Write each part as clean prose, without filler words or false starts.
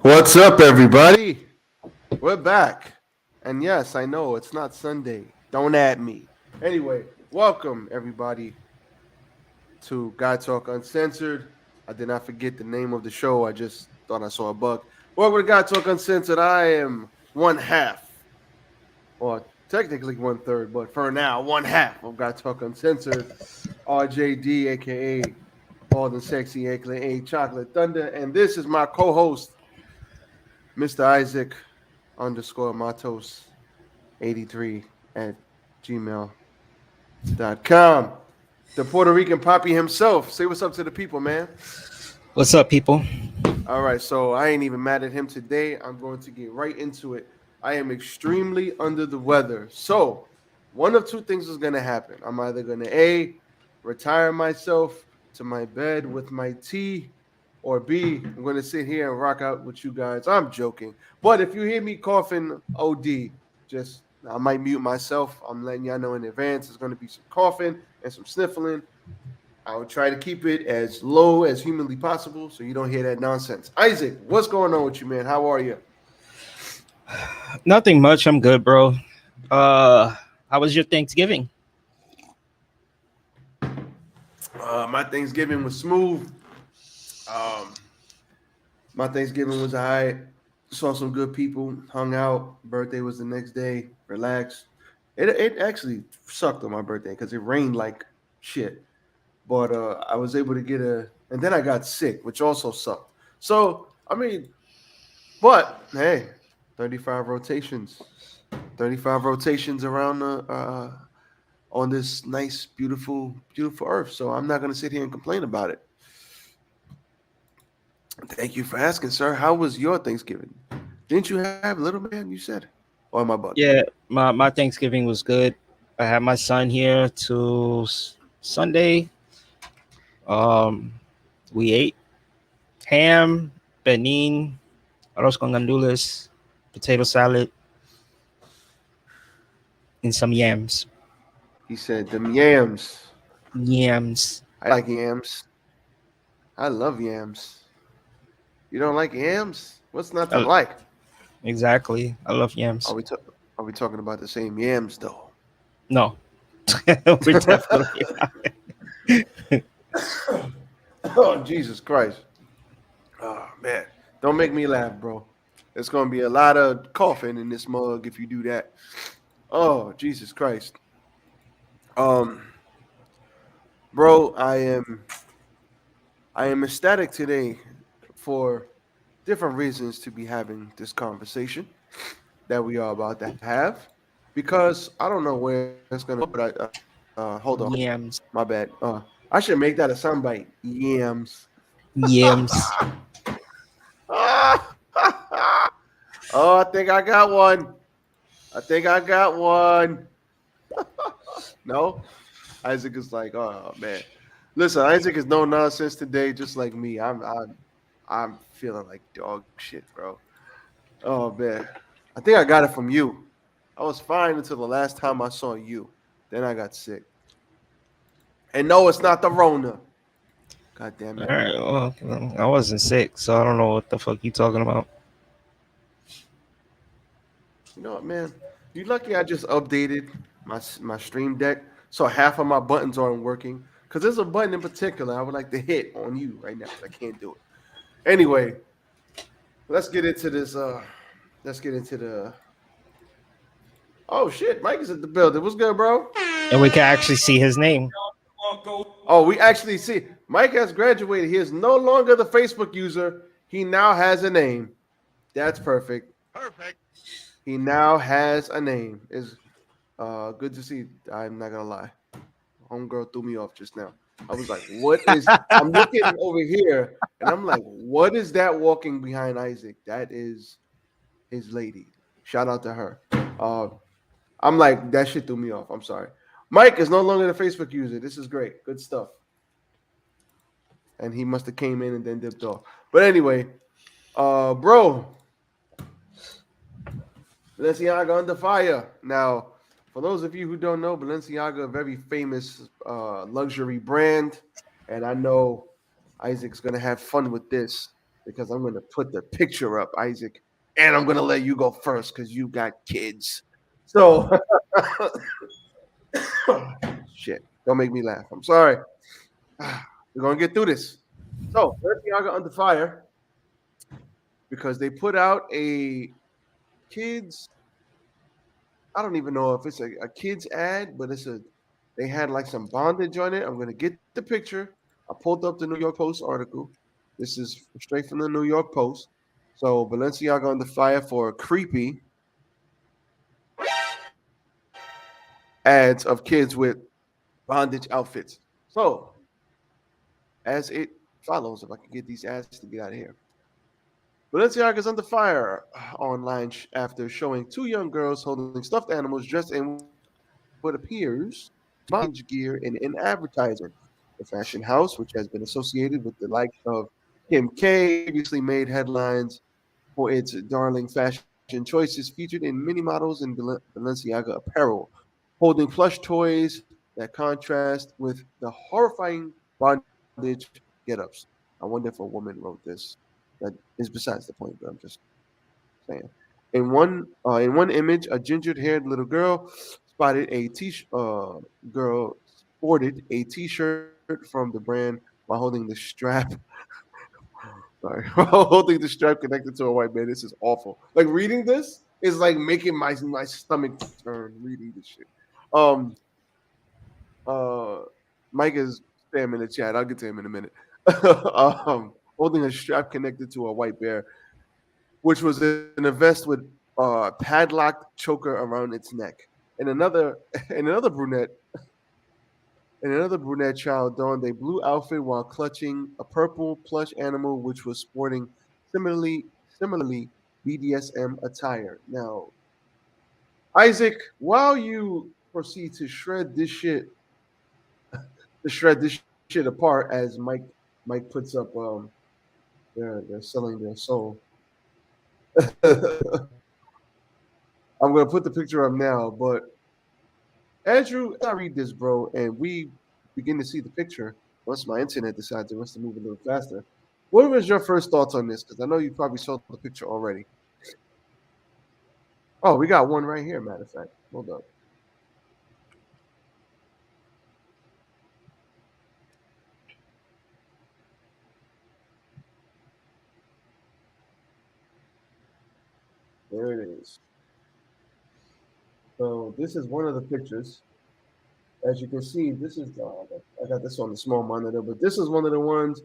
What's up, everybody? We're back. And yes, I know it's not Sunday. Don't add me. Anyway, welcome, everybody, to Guy Talk Uncensored. I did not forget the name of the show. I just thought I saw a bug. Welcome to Guy Talk Uncensored. I am one half, or technically one third, but for now, one half of Guy Talk Uncensored. RJD, aka Bald and Sexy, aka Chocolate Thunder. And this is my co host, Mr. Isaac underscore Matos 83 at gmail.com. The Puerto Rican Poppy himself. Say what's up to the people, man. What's up, people? All right, so I ain't even mad at him today. I'm going to get right into it. I am extremely under the weather. So, one of two things is going to happen. I'm either going to A, retire myself to my bed with my tea, or B, I'm going to sit here and rock out with you guys. I'm joking. But if you hear me coughing OD, just I might mute myself. I'm letting y'all know in advance. There's going to be some coughing and some sniffling. I will try to keep it as low as humanly possible so you don't hear that nonsense. Isaac, what's going on with you, man? How are you? Nothing much. I'm good, bro. How was your Thanksgiving? My Thanksgiving was smooth. My Thanksgiving was all right. Saw some good people, hung out. Birthday was the next day. Relaxed. It actually sucked on my birthday because it rained like shit. But I was able to get and then I got sick, which also sucked. So I mean, but hey, 35 rotations, 35 rotations around the on this nice, beautiful, beautiful Earth. So I'm not gonna sit here and complain about it. Thank you for asking, sir. How was your Thanksgiving? Didn't you have Little Man? You said, or am I bugging? Yeah, my Thanksgiving was good. I had my son here Sunday. Um, we ate ham, benin, arroz con gandules, potato salad, and some yams. He said, "Them yams. Yams. I like yams. I love yams. You don't like yams? What's not to Uh, like? exactly. I love Are yams. we ta- are we talking about the same yams though?" No, we're definitely. Oh, Jesus Christ. Oh, man. Don't make me laugh, bro. There's going to be a lot of coughing in this mug if you do that. Oh, Jesus Christ. Um, bro, I am ecstatic today for different reasons to be having this conversation that we are about to have because I don't know where it's going to go, but hold on. Yams. My bad. I should make that a soundbite. Yams. Yams. Oh, I think I got one. I think I got one. No, Isaac is like, oh man. Listen, Isaac is no nonsense today, just like me. I'm feeling like dog shit, bro. Oh man, I think I got it from you. I was fine until the last time I saw you. Then I got sick. And no, it's not the Rona. God damn All it. right. Well, I wasn't sick, so I don't know what the fuck you talking about. You know what, man? You lucky I just updated my stream deck, so half of my buttons aren't working. Cause there's a button in particular I would like to hit on you right now, but I can't do it. Anyway, let's get into this. Let's get into the. Oh shit, Mike is at the building. What's good, bro? And we can actually see his name. Oh, we actually see Mike has graduated. He is no longer the Facebook user. He now has a name. That's perfect. Perfect. He now has a name. Is good to see. I'm not gonna lie. Homegirl threw me off just now. I was like, what is I'm looking over here and I'm like, what is that walking behind Isaac? That is his lady. Shout out to her. I'm like, that shit threw me off. I'm sorry. Mike is no longer the Facebook user. This is great. Good stuff. And he must have came in and then dipped off. But anyway, bro, Balenciaga under fire. Now, for those of you who don't know, Balenciaga, a very famous luxury brand. And I know Isaac's going to have fun with this because I'm gonna put the picture up, Isaac, and I'm gonna let you go first because you got kids. So shit, don't make me laugh. I'm sorry. We're gonna get through this. So Balenciaga under fire because they put out a kids. I don't even know if it's a kids ad, but they had like some bondage on it. I'm gonna get the picture. I pulled up the New York Post article. This is straight from the New York Post. So Balenciaga under fire for creepy ads of kids with bondage outfits. So as it follows, if I can get these ads to get out of here. Balenciaga is under fire online after showing two young girls holding stuffed animals dressed in what appears bondage gear in an advertisement. The fashion house, which has been associated with the likes of Kim K, previously made headlines for its darling fashion choices, featured in many models in Balenciaga apparel, holding plush toys that contrast with the horrifying bondage get-ups. I wonder if a woman wrote this. That is besides the point, but I'm just saying. In one image, a ginger-haired little girl spotted a t girl sported a T-shirt from the brand while holding the strap. Sorry, while holding the strap connected to a white man. This is awful. Like reading this is like making my stomach turn. Reading this shit. Um. Uh. Mike is spam in the chat. I'll get to him in a minute. Holding a strap connected to a white bear, which was in a vest with padlocked choker around its neck. And another and another brunette child donned a blue outfit while clutching a purple plush animal which was sporting similarly BDSM attire. Now, Isaac, while you proceed to shred this shit apart as Mike puts up they're selling their soul. I'm gonna put the picture up now, but Andrew, as I read this, bro, and we begin to see the picture, once my internet decides it wants to move a little faster, what was your first thoughts on this? Because I know you probably saw the picture already. Oh, we got one right here, matter of fact. Hold up. There it is. So this is one of the pictures. As you can see, this is I got this on the small monitor, but this is one of the ones.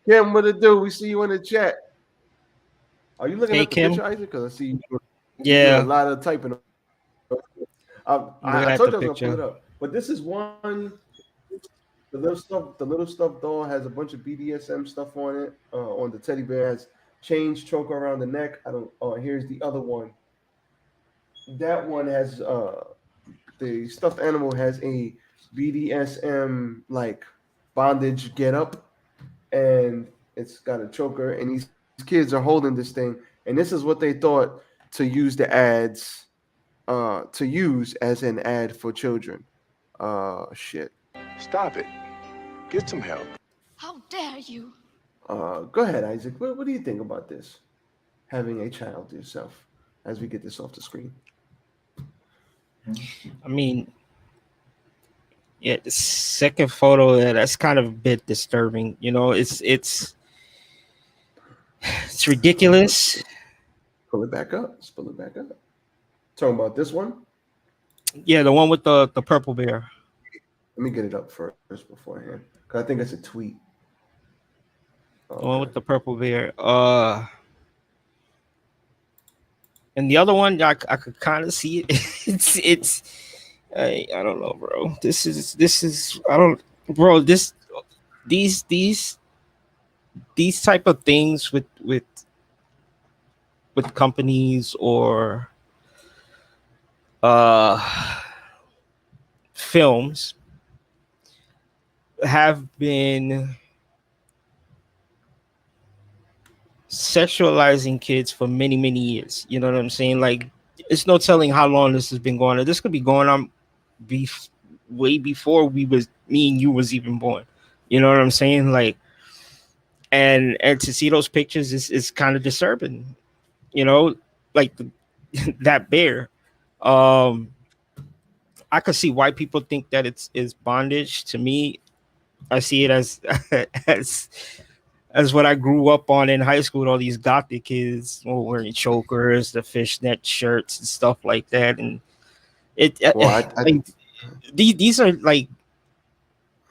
Kim, what it do? We see you in the chat. Are you looking Hey, at the Kim. picture, Isaac? Because I see you doing a Yeah, lot of typing. I'm looking I at told the you I was gonna pull it picture. up, but this is one. The little stuff doll has a bunch of BDSM stuff on it. On the teddy bear has chains choke around the neck. I don't. Oh, here's the other one. That one has the stuffed animal has a BDSM like bondage get up, and it's got a choker, and these kids are holding this thing, and this is what they thought to use the ads to use as an ad for children. Shit. Stop it. Get some help. How dare you? Go ahead, Isaac. What do you think about this? Having a child yourself, as we get this off the screen. I mean, yeah, the second photo, that's kind of a bit disturbing. You know, it's ridiculous. Pull it back up. Let's pull it back up. Talking about this one. Yeah, the one with the purple bear. Let me get it up first beforehand, because I think it's a tweet. The one with the purple bear. And the other one, I could kind of see it. it's I don't know, bro. This is I don't, bro. These type of things with companies or films have been sexualizing kids for many years. You know what I'm saying? Like, it's no telling how long this has been going on. This could be going on way before me and you was even born. You know what I'm saying? Like, and to see those pictures is kind of disturbing, you know, like that bear. Um, I could see why people think that it's is bondage. To me, I see it as as as what I grew up on in high school. All these gothic kids wearing chokers, the fishnet shirts, and stuff like that, and it Well, like these are like,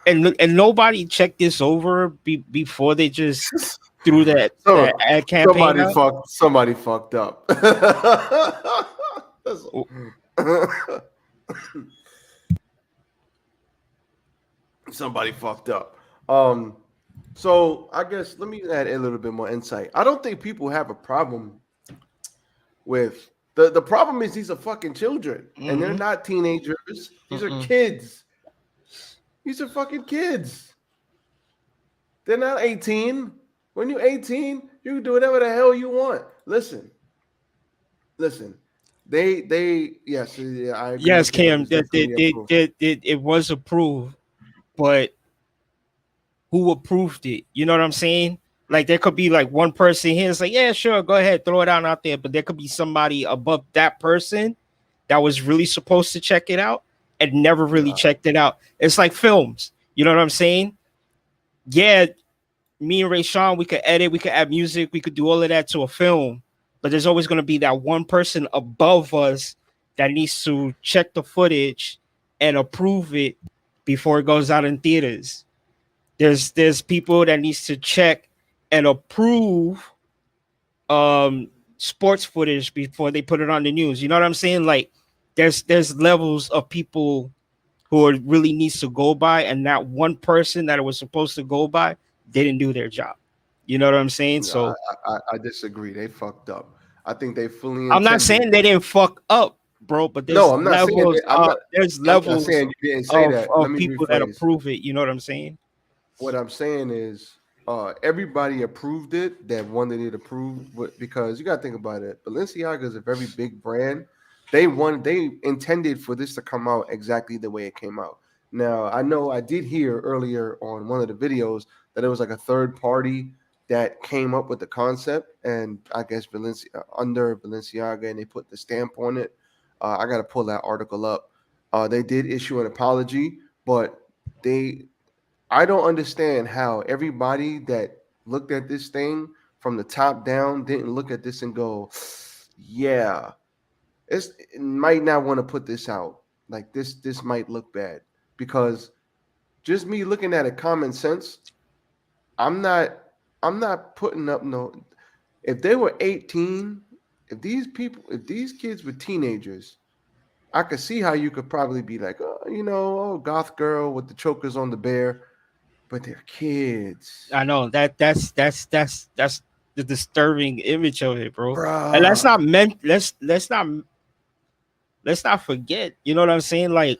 and nobody checked this over before they just threw that so ad campaign out. somebody fucked up. Somebody fucked up. So I guess let me add a little bit more insight. I don't think people have a problem with the problem is these are fucking children and they're not teenagers. These are kids. These are fucking kids. They're not 18. When you're 18, you can do whatever the hell you want. Listen. They yes, yeah, I agree. Yes, Cam, it was approved, but who approved it? You know what I'm saying? Like there could be like one person here that's like, yeah, sure, go ahead, throw it out there, but there could be somebody above that person that was really supposed to check it out and never really checked it out. It's like films. You know what I'm saying? Yeah, me and Ray Sean, we could edit, we could add music, we could do all of that to a film, but there's always going to be that one person above us that needs to check the footage and approve it before it goes out in theaters. There's people that needs to check and approve sports footage before they put it on the news. You know what I'm saying? Like there's levels of people who it really needs to go by, and that one person that it was supposed to go by didn't do their job. You know what I'm saying? No, So I disagree. They fucked up. I think they fully I'm not intended. saying they didn't fuck up, bro, but there's No, I'm not saying levels. that. I'm not. There's I'm not levels saying you didn't say that. Let of me people that rephrase. approve it. You know what I'm saying? What I'm saying is, everybody approved it that wanted it approved, because you got to think about it. Balenciaga is a very big brand. They intended for this to come out exactly the way it came out. Now, I know I did hear earlier on one of the videos that it was like a third party that came up with the concept, and I guess under Balenciaga, and they put the stamp on it. I got to pull that article up. They did issue an apology, but I don't understand how everybody that looked at this thing from the top down didn't look at this and go, yeah, it might not want to put this out. Like this might look bad, because just me looking at it common sense, I'm not putting up no. If they were 18, if these kids were teenagers, I could see how you could probably be like, oh, goth girl with the chokers on the bear, but they're kids. I know that's the disturbing image of it, bro. Bruh. And let's not let's not forget. You know what I'm saying? Like,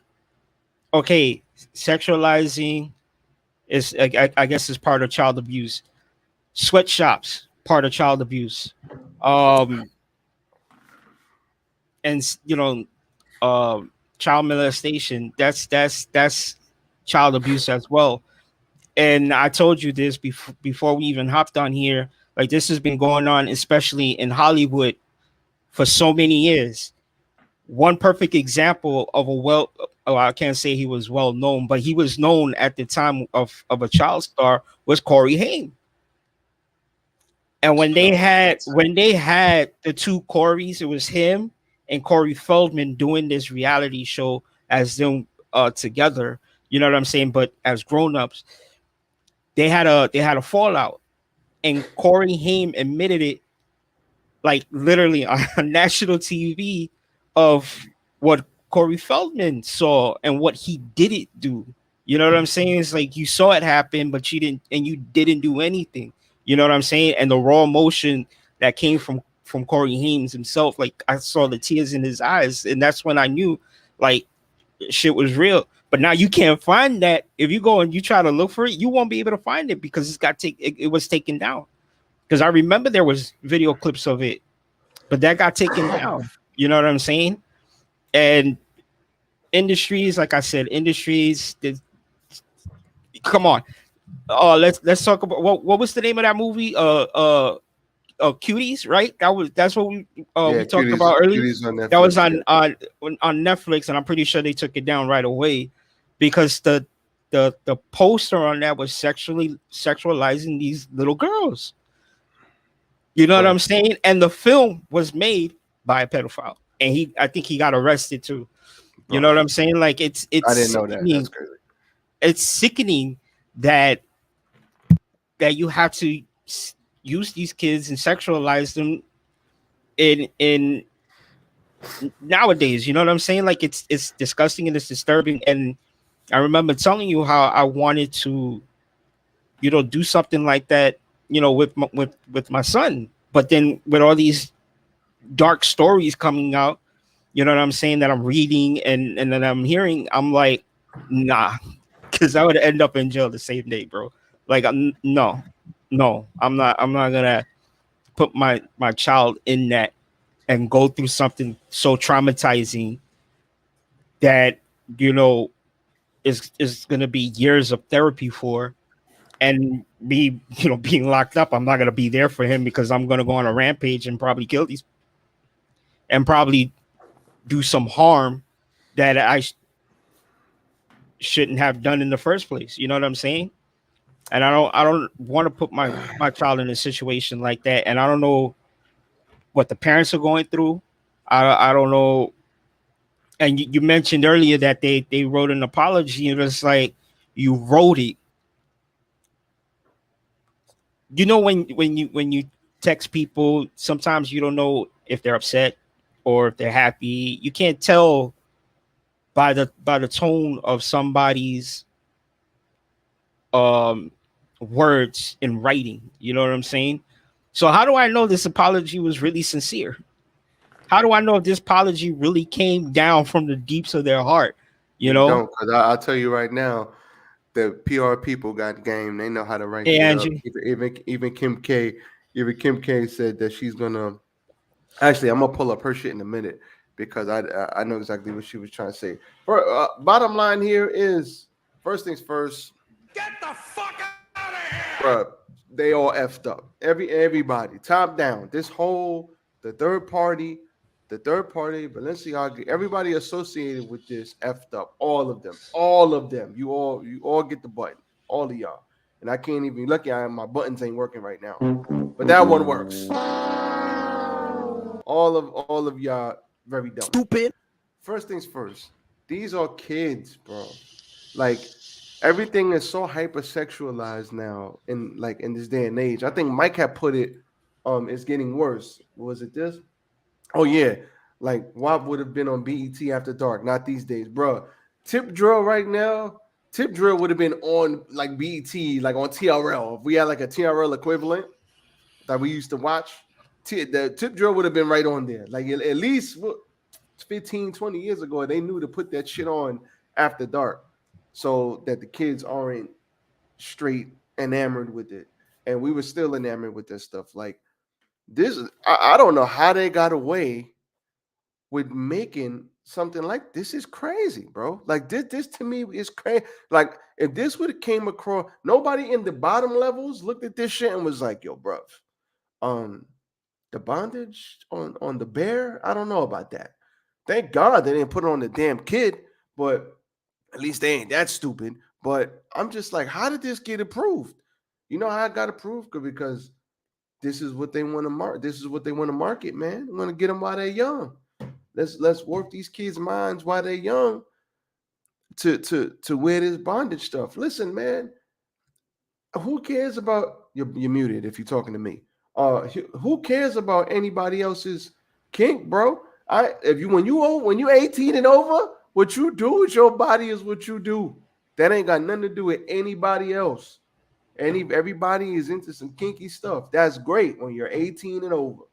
okay, sexualizing is I guess is part of child abuse. Sweatshops, part of child abuse. And child molestation, that's child abuse as well. And I told you this before we even hopped on here. Like this has been going on, especially in Hollywood, for so many years. One perfect example of I can't say he was well known, but he was known at the time of a child star was Corey Haim. And when they had the two Corys, it was him and Corey Feldman doing this reality show as them together. You know what I'm saying? But as grown-ups, they had a fallout, and Corey Haim admitted it, like literally on national TV, of what Corey Feldman saw and what he didn't do. You know what I'm saying? It's like you saw it happen, but you didn't do anything. You know what I'm saying? And the raw emotion that came from Corey Haim himself, like I saw the tears in his eyes, and that's when I knew, like, shit was real. But now you can't find that. If you go and you try to look for it, you won't be able to find it because it was taken down. Because I remember there was video clips of it, but that got taken down. You know what I'm saying? And industries, like I said, come on. let's talk about what was the name of that movie? Cuties, right? That's what Yeah, we talked about earlier. cuties on That was Netflix. Yeah. on Netflix, and I'm pretty sure they took it down right away because the poster on that was sexualizing these little girls. You know what Right. I'm saying? And the film was made by a pedophile, and I think he got arrested too. You know Bro, what I'm saying? Like it's I didn't know that. That's sickening. crazy. It's sickening that you have to use these kids and sexualize them in nowadays. You know what I'm saying? Like it's disgusting and it's disturbing. And I remember telling you how I wanted to, do something like that, with my son. But then with all these dark stories coming out, you know what I'm saying, that I'm reading and then I'm hearing, I'm like, nah, because I would end up in jail the same day, bro. Like, no, I'm not gonna put my child in that and go through something so traumatizing that you know is going to be years of therapy for, and me being locked up. I'm not going to be there for him because I'm going to go on a rampage and probably kill these and probably do some harm that I shouldn't have done in the first place. You know what I'm saying? And I don't want to put my child in a situation like that. And I don't know what the parents are going through. I don't know. And you mentioned earlier that they wrote an apology, and it's like, you wrote it. When you text people, sometimes you don't know if they're upset or if they're happy. You can't tell by the tone of somebody's um words in writing. You know what I'm saying? So how do I know this apology was really sincere? How do I know if this apology really came down from the deeps of their heart? You You know? don't, because I'll tell you right now, the PR people got game. They know how to write Hey, shit up. Angie. Even Kim K, even Kim K said that she's gonna. Actually, I'm gonna pull up her shit in a minute because I know exactly what she was trying to say. Bottom line here is, first things first. Get the fuck out of here! Bruh, they all effed up. Everybody, top down. This whole the third party, Balenciaga, everybody associated with this effed up. All of them. All of them. You all get the button. All of y'all. And I can't even lucky my buttons ain't working right now. But that one works. All of y'all very dumb. Stupid. First things first. These are kids, bro. Like everything is so hypersexualized now in this day and age. I think Mike had put it it's getting worse. Was it this? Oh yeah. Like WAP would have been on BET after dark, not these days, bro. Tip drill right now. Tip drill would have been on like BET, like on TRL. If we had like a TRL equivalent that we used to watch, the tip drill would have been right on there. Like at least 15, 20 years ago, they knew to put that shit on after dark so that the kids aren't straight enamored with it. And we were still enamored with this stuff. Like this, I don't know how they got away with making something like this. Is crazy, bro. Like this to me is crazy. Like if this would have came across, nobody in the bottom levels looked at this shit and was like, yo, bro, um, the bondage on the bear, I don't know about that. Thank God they didn't put it on the damn kid, but at least they ain't that stupid. But I'm just like, how did this get approved? You know how I got approved? Because this is what they want to market. This is what they want to market, man. Want to get them while they're young. Let's work these kids' minds while they're young to wear this bondage stuff. Listen, man, who cares about you're muted if you're talking to me. Who cares about anybody else's kink, bro? If you when you 18 and over, what you do with your body is what you do. That ain't got nothing to do with anybody else. Everybody is into some kinky stuff. That's great when you're 18 and over.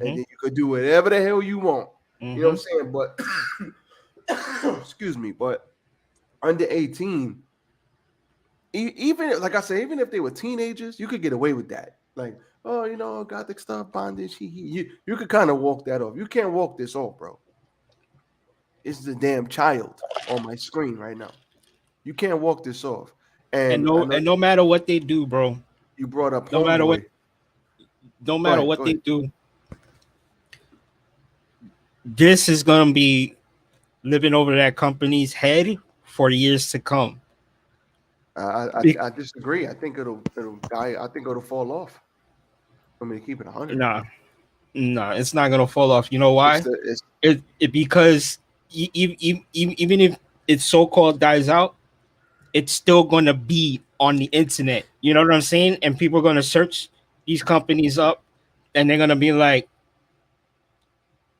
And Mm-hmm. then you could do whatever the hell you want. You know what Mm-hmm. I'm saying? But excuse me, but under 18, even like I said, even if they were teenagers, you could get away with that. Like, oh, gothic stuff, bondage. You could kind of walk that off. You can't walk this off, bro. It's the damn child on my screen right now. You can't walk this off. And no matter what they do, bro. you brought up No matter what, Homeboy. no matter what Go they ahead. do, this is gonna be living over that company's head for years to come. I disagree. I think it'll die. I think it'll fall off. For me to keep it 100. Nah, nah, it's not gonna fall off. You know It's why? the it's It because even if it so called dies out, it's still gonna be on the internet. You know what I'm saying? And people are gonna search these companies up, and they're gonna be like,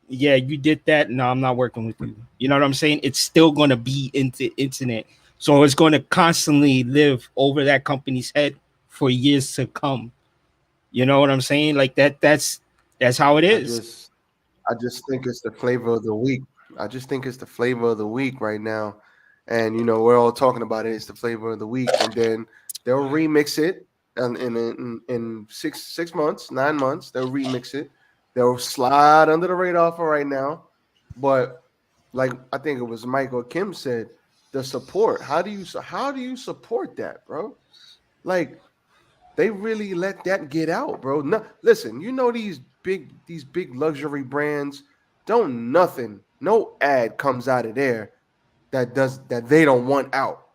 "Yeah, you did that. No, I'm not working with you." You know what I'm saying? It's still gonna be into internet, so it's gonna constantly live over that company's head for years to come. You know what I'm saying? Like that. That's how it I is. just I just think it's the flavor of the week. I just think it's the flavor of the week right now. And we're all talking about it. It's the flavor of the week. And then they'll remix it in 6 months, 9 months, they'll remix it. They'll slide under the radar for right now. But like I think it was Mike or Kim said, the support. How do you support that, bro? Like they really let that get out, bro. No, listen, these big luxury brands don't nothing. No ad comes out of there that they don't want out.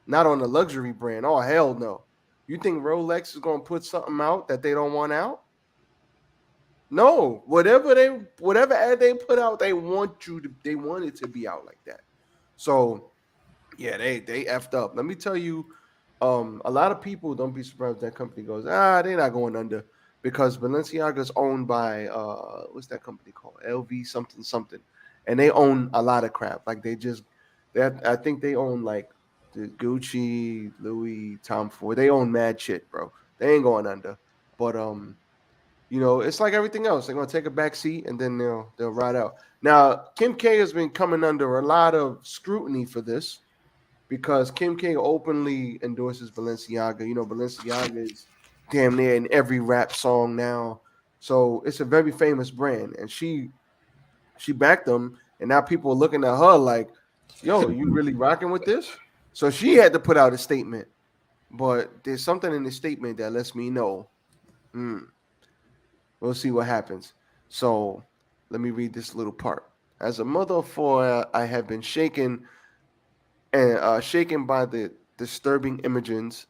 Not on a luxury brand. Oh hell no. You think Rolex is gonna put something out that they don't want out? No. Whatever ad they put out, they want it to be out like that. So yeah, they effed up. Let me tell you, a lot of people don't be surprised if that company goes, they're not going under because Balenciaga's owned by what's that company called? LV something something. And they own a lot of crap. Like I think they own like the Gucci, Louis, Tom Ford. They own mad shit, bro. They ain't going under. But it's like everything else. They're gonna take a back seat and then they'll ride out. Now, Kim K has been coming under a lot of scrutiny for this because Kim K openly endorses Balenciaga. Balenciaga is damn near in every rap song now. So it's a very famous brand. And she backed them. And now people are looking at her like, yo, you really rocking with this? So she had to put out a statement. But there's something in the statement that lets me know. We'll see what happens. So let me read this little part. As a mother of four, I have been shaken by the disturbing images.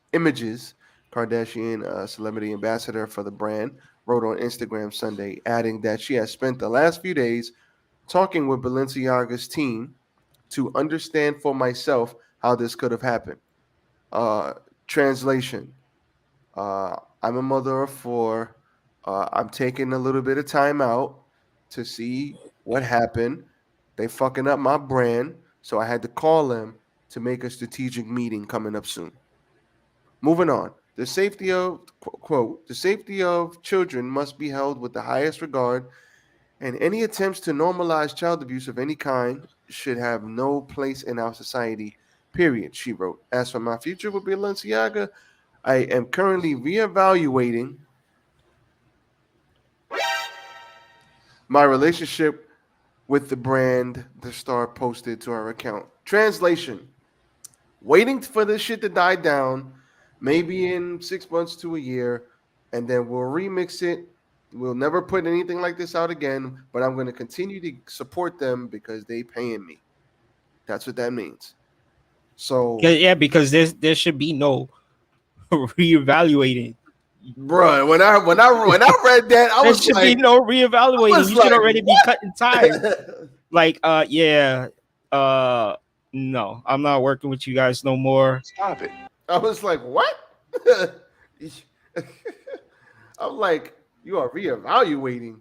Kardashian, celebrity ambassador for the brand, wrote on Instagram Sunday, adding that she has spent the last few days talking with Balenciaga's team to understand for myself how this could have happened. Translation: I'm a mother of four. I'm taking a little bit of time out to see what happened. They fucking up my brand, so I had to call them to make a strategic meeting coming up soon. Moving on. The safety of quote, the safety of children must be held with the highest regard, and any attempts to normalize child abuse of any kind should have no place in our society. Period, she wrote. As for my future with Balenciaga, I am currently reevaluating my relationship with the brand, the star posted to her account. Translation: waiting for this shit to die down, maybe in 6 months to a year, and then we'll remix it. We'll never put anything like this out again, but I'm going to continue to support them because they paying me. That's what that means. So, Yeah, because there should be no reevaluating. bro, when I read that, There should be no reevaluating. was You should like, already be cutting ties. what? Like, yeah, no, I'm not working with you guys no more. Stop it. I was like, what? I'm like, you are reevaluating.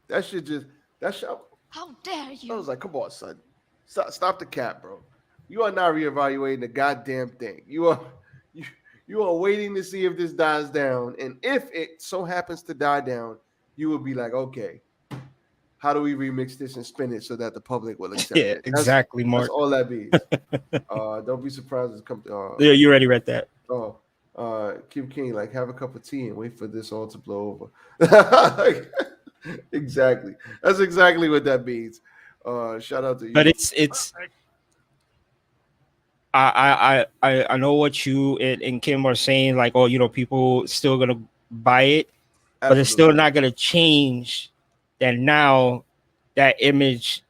That should just that should. How dare you? I was like, come on, son, stop the cap, bro. You are not reevaluating the goddamn thing. You are waiting to see if this dies down, and if it so happens to die down, you will be like, okay, how do we remix this and spin it so that the public will accept Yeah, it? exactly, That's Mark. all that means. Don't be surprised if come. Yeah, you already read that. Kim King, like have a cup of tea and wait for this all to blow over. Exactly. That's exactly what that means. Shout out to you. But it's I know what you and Kim are saying, like, oh, people still gonna buy it, but it's still Absolutely. not gonna change that now that image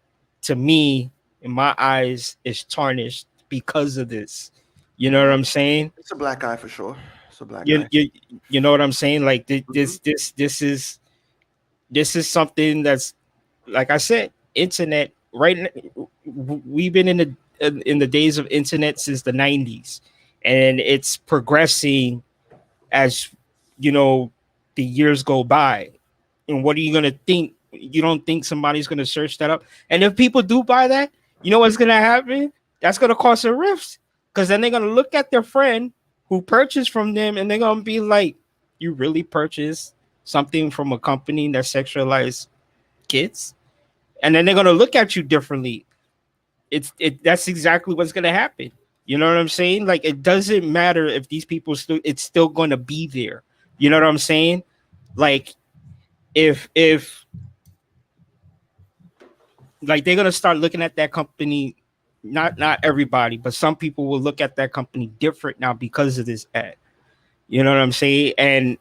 to me in my eyes is tarnished because of this. You know what I'm saying? It's a black eye for sure. It's a black You eye. you, you know what I'm saying? Like Mhm. this is something that's, like I said, internet. Right now, we've been in the days of internet since the 90s, and it's progressing as you know the years go by. And what are you going to think? You don't think somebody's going to search that up? And if people do buy that, you know what's going to happen? That's going to cause a rift, because then they're going to look at their friend who purchased from them and they're going to be like, you really purchased something from a company that sexualized kids? And then they're going to look at you differently. That's exactly what's going to happen. You know what I'm saying? Like, it doesn't matter if these people still, it's still going to be there. You know what I'm saying? Like, if like, they're gonna start looking at that company, not everybody, but some people will look at that company different now because of this ad. You know what I'm saying? And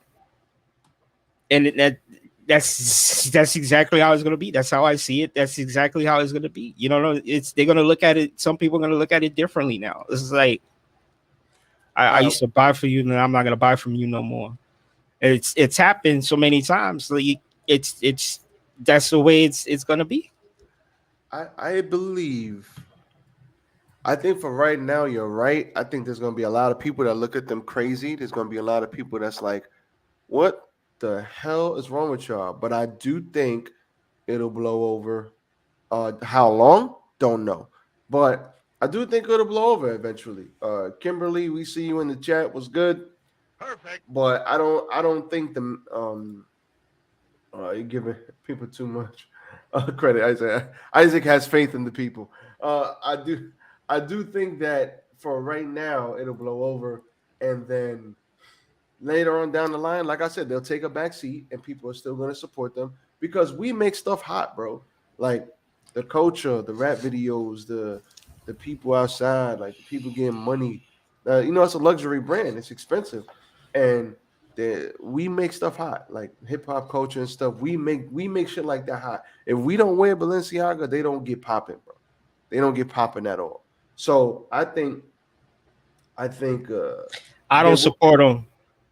that's exactly how it's gonna be. That's how I see it. That's exactly how it's gonna be. It's they're gonna look at it. Some people are gonna look at it differently now. This is like, I Uh, used to buy for you, and I'm not gonna buy from you no more. It's happened so many times. Like, it's that's the way it's gonna be. I believe. I think for right now, you're right. I think there's gonna be a lot of people that look at them crazy. There's gonna be a lot of people that's like, "What the hell is wrong with y'all?" But I do think it'll blow over. How long? Don't know. But I do think it'll blow over eventually. Kimberly, we see you in the chat. Was good, Perfect. but I don't think the you're giving people too much credit. Isaac has faith in the people. I do think that for right now it'll blow over, and then later on down the line, like I said, they'll take a back seat, and people are still going to support them because we make stuff hot, bro. Like the culture, the rap videos, the people outside, like the people getting money. It's a luxury brand. It's expensive, and we make stuff hot, like hip hop culture and stuff. We make shit like that hot. If we don't wear Balenciaga, they don't get popping, bro. They don't get popping at all. So I think I there don't will support them.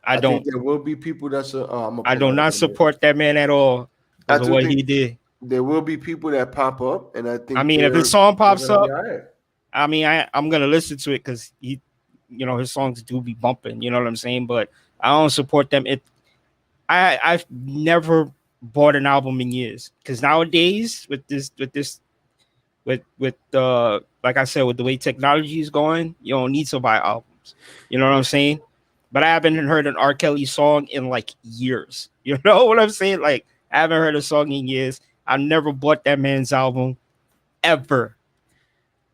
I I think don't. there will be people that's I'm gonna I pull do that up not in a minute. support that man at all I because of do what think he did. there will be people that pop up, and I I think mean, if his they're song they're pops gonna be up, all right. I'm gonna listen to it because his songs do be bumping. You know what I'm saying? But I don't support them. I've never bought an album in years, because nowadays with like I said, with the way technology is going, you don't need to buy albums. You know what I'm saying? But I haven't heard an R. Kelly song in like years. You know what I'm saying? Like, I haven't heard a song in years. I never bought that man's album ever.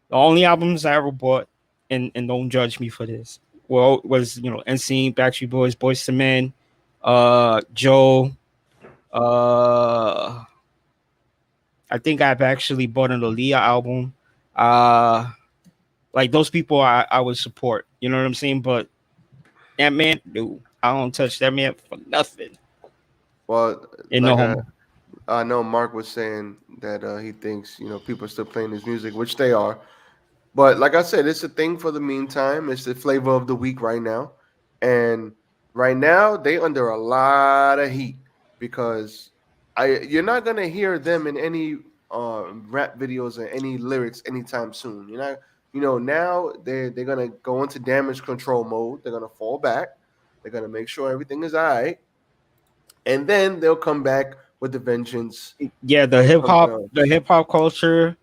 The only albums I ever bought, and don't judge me for this, well, was NSYNC, Backstreet Boys, Boyz II Men, Joe. Uh, I think I've actually bought an Aaliyah album. Uh, like, those people, I would support. You know what I'm saying? But that man, dude, I don't touch that man for nothing. Well, And no like homo. I know Mark was saying that he thinks people are still playing his music, which they are. But like I said, it's a thing for the meantime. It's the flavor of the week right now, and right now they under a lot of heat because you're not gonna hear them in any rap videos or any lyrics anytime soon. Now they're gonna go into damage control mode. They're gonna fall back. They're gonna make sure everything is all right, and then they'll come back with the vengeance Yeah, of something the else. hip hop culture.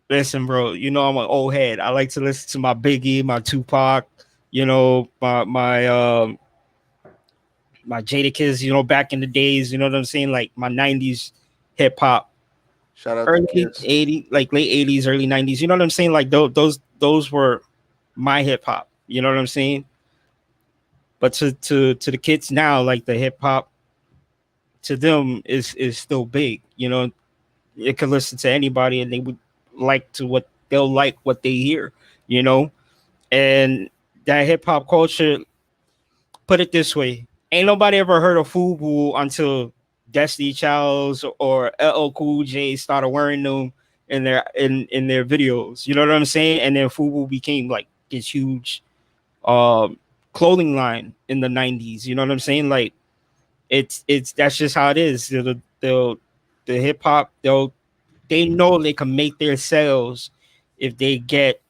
Listen, bro, I'm an old head. I like to listen to my Biggie, my Tupac, my Jadakiss, back in the days, you know what I'm saying? Like, my 90s hip hop, Shout out to early Kiss. 80s, like late 80s, early 90s. You know what I'm saying? Like, those were my hip hop. You know what I'm saying? But to the kids now, like, the hip hop to them is still big. It can listen to anybody and they would like to what they'll like what they hear, you know. And that hip hop culture, put it this way, ain't nobody ever heard of FUBU until Destiny Childs or LL Cool J started wearing them in their videos. You know what I'm saying? And then FUBU became like this huge um clothing line in the 90s. You know what I'm saying? Like it's that's just how it is. The hip hop, they know they can make their sales if they get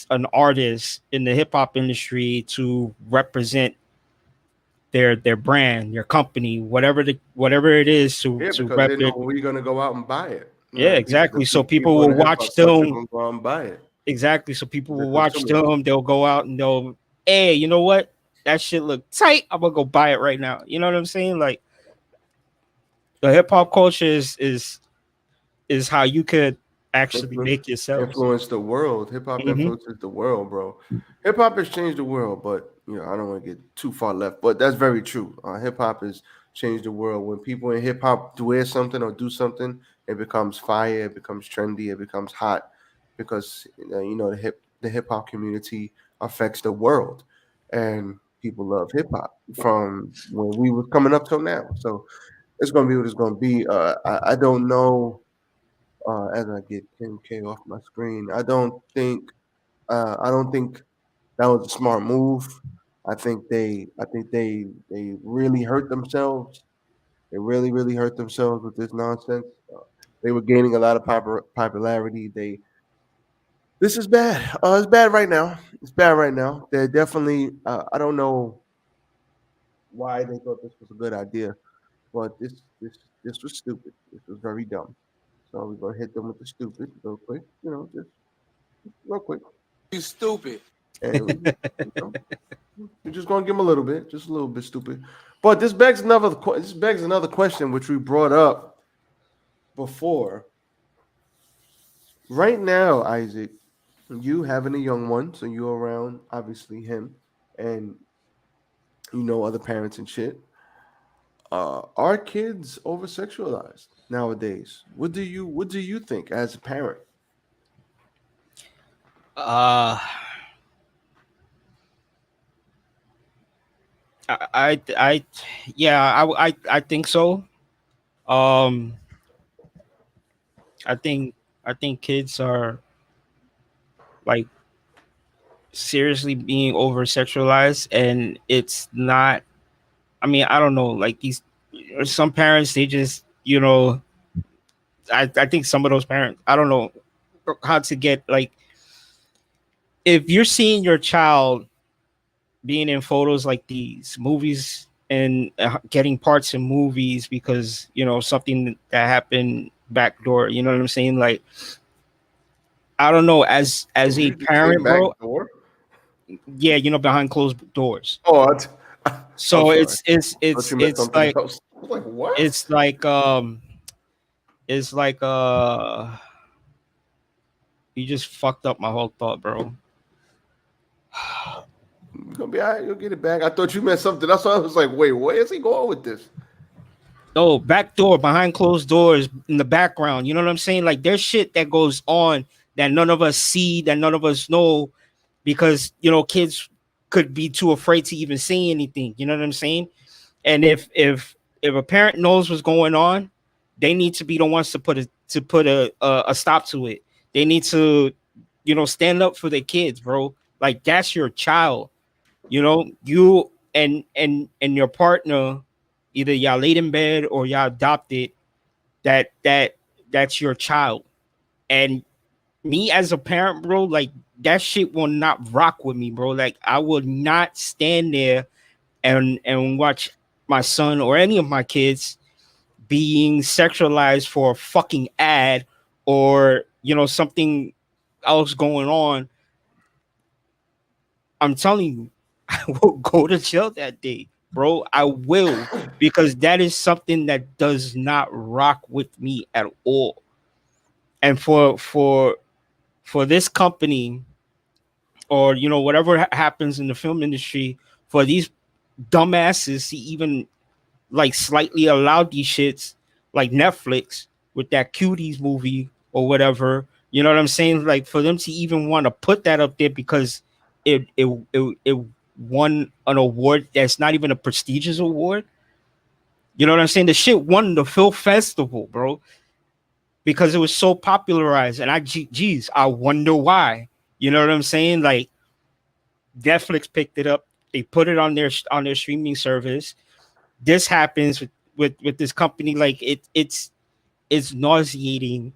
an artist in the hip hop industry to represent their brand, their company, whatever it is Yeah, to because rep they know it. we're gonna go out and buy it. You Yeah, know, exactly. So people people in will the hip watch hop culture them. gonna go out and buy it. Exactly. So people They're will watch consumers. them. They'll go out and they'll, hey, you know what? That shit look tight. I'm gonna go buy it right now. You know what I'm saying? Like the hip hop culture is how you could actually Influ- make yourselves. Influence the world. Hip hop Hmm. influences the world, bro. Hip hop has changed the world, but you know, I don't want to get too far left, but that's very true. Hip hop has changed the world. When people in hip hop wear something or do something, it becomes fire, it becomes trendy, it becomes hot because you know the hip hop community affects the world, and people love hip hop from when we was coming up till now. So it's gonna be what it's gonna be. I don't know as I get 10K off my screen. I don't think that was a smart move. I think they really hurt themselves. They really hurt themselves with this nonsense. They were gaining a lot of popularity. This is bad. It's bad right now. It's bad right now. They're definitely. I don't know why they thought this was a good idea, but this was stupid. This was very dumb. So we're gonna hit them with the stupid real quick. You know, just real quick. You stupid. And you know, we're just gonna give them a little bit, just a little bit stupid. But this begs another question, which we brought up before. Right now, Isaac, you having a young one, so you're around obviously him, and you know other parents and shit. Are kids over sexualized nowadays? What do you think as a parent? Uh, I yeah, I think so. Um, I think I think kids are like seriously being over sexualized, and it's not. I mean, I don't know. Like these, some parents, they just, you know, I think some of those parents, I don't know how to get like if you're seeing your child being in photos like these movies and getting parts in movies because you know something that happened backdoor. You know what I'm saying? Like I don't know. As a Did you say parent, back bro, door? yeah, you know, behind closed doors. Oh, I'm So sorry. it's it's I thought it's you meant it's something like else. I was like, what? it's like it's like you just fucked up my whole thought, bro. You're gonna be all right. You'll get it back. I thought you meant something. That's why I was like, wait, where is he going with this? No, back door, behind closed doors, in the background. You know what I'm saying? Like there's shit that goes on that none of us see, that none of us know, because you know kids could be too afraid to even say anything. You know what I'm saying? And if a parent knows what's going on, they need to be the ones to put a stop to it. They need to, you know, stand up for their kids, bro. Like that's your child. You know, you and your partner, either y'all laid in bed or y'all adopted. That's your child. And me as a parent, bro, like that shit will not rock with me, bro. Like I would not stand there and watch my son or any of my kids being sexualized for a fucking ad or you know something else going on. I'm telling you, I will go to jail that day, bro. I will, because that is something that does not rock with me at all. And for this company, or you know whatever happens in the film industry, for these dumbasses to even like slightly allow these shits, like Netflix with that cuties movie or whatever, You know what I'm saying? Like for them to even want to put that up there because it won an award that's not even a prestigious award. You know what I'm saying? The shit won the film festival, bro, because it was so popularized. And geez, I wonder why. You know what I'm saying? Like Netflix picked it up, they put it on their streaming service. This happens with this company. Like it's nauseating,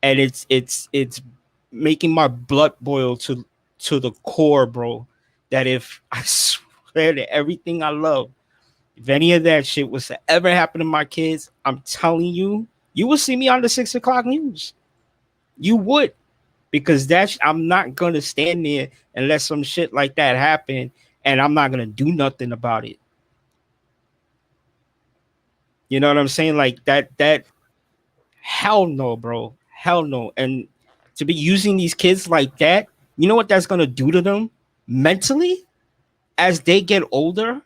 and it's making my blood boil to the core, bro. That if I swear to everything I love, if any of that shit was to ever happen to my kids, I'm telling you, you will see me on the 6 o'clock news. You would, because I'm not gonna stand there and let some shit like that happen, and I'm not gonna do nothing about it. You know what I'm saying? Like that. Hell no, bro. Hell no. And to be using these kids like that, you know what that's gonna do to them mentally as they get older?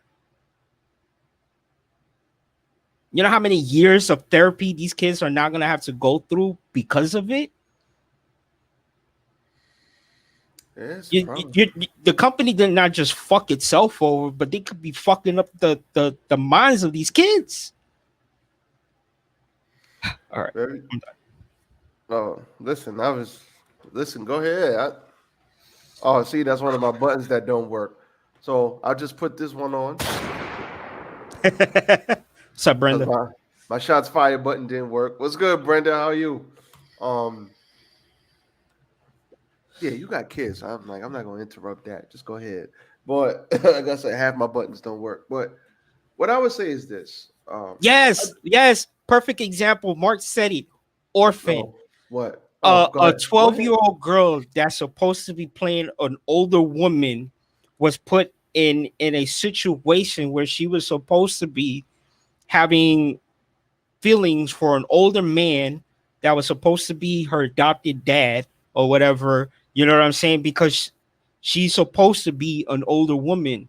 You know how many years of therapy these kids are now gonna have to go through because of it? Yes, The company did not just fuck itself over, but they could be fucking up the minds of these kids. All right. very. I'm done. Oh, listen, listen. Go ahead. Oh, see, that's one of my buttons that don't work. So I'll just put this one on What's up, because Brenda? my shots fired button didn't work. What's good, Brenda? How are you? Um, yeah, you got kids. I'm like, I'm not gonna interrupt that. Just go ahead. But like I said, half my buttons don't work. But what I would say is this. Yes, yes. Perfect example. Mark said it. Orphan. Oh, what? Oh, go A ahead. Go ahead. 12-year-old girl that's supposed to be playing an older woman was put in a situation where she was supposed to be having feelings for an older man that was supposed to be her adopted dad or whatever. You know what I'm saying? Because she's supposed to be an older woman,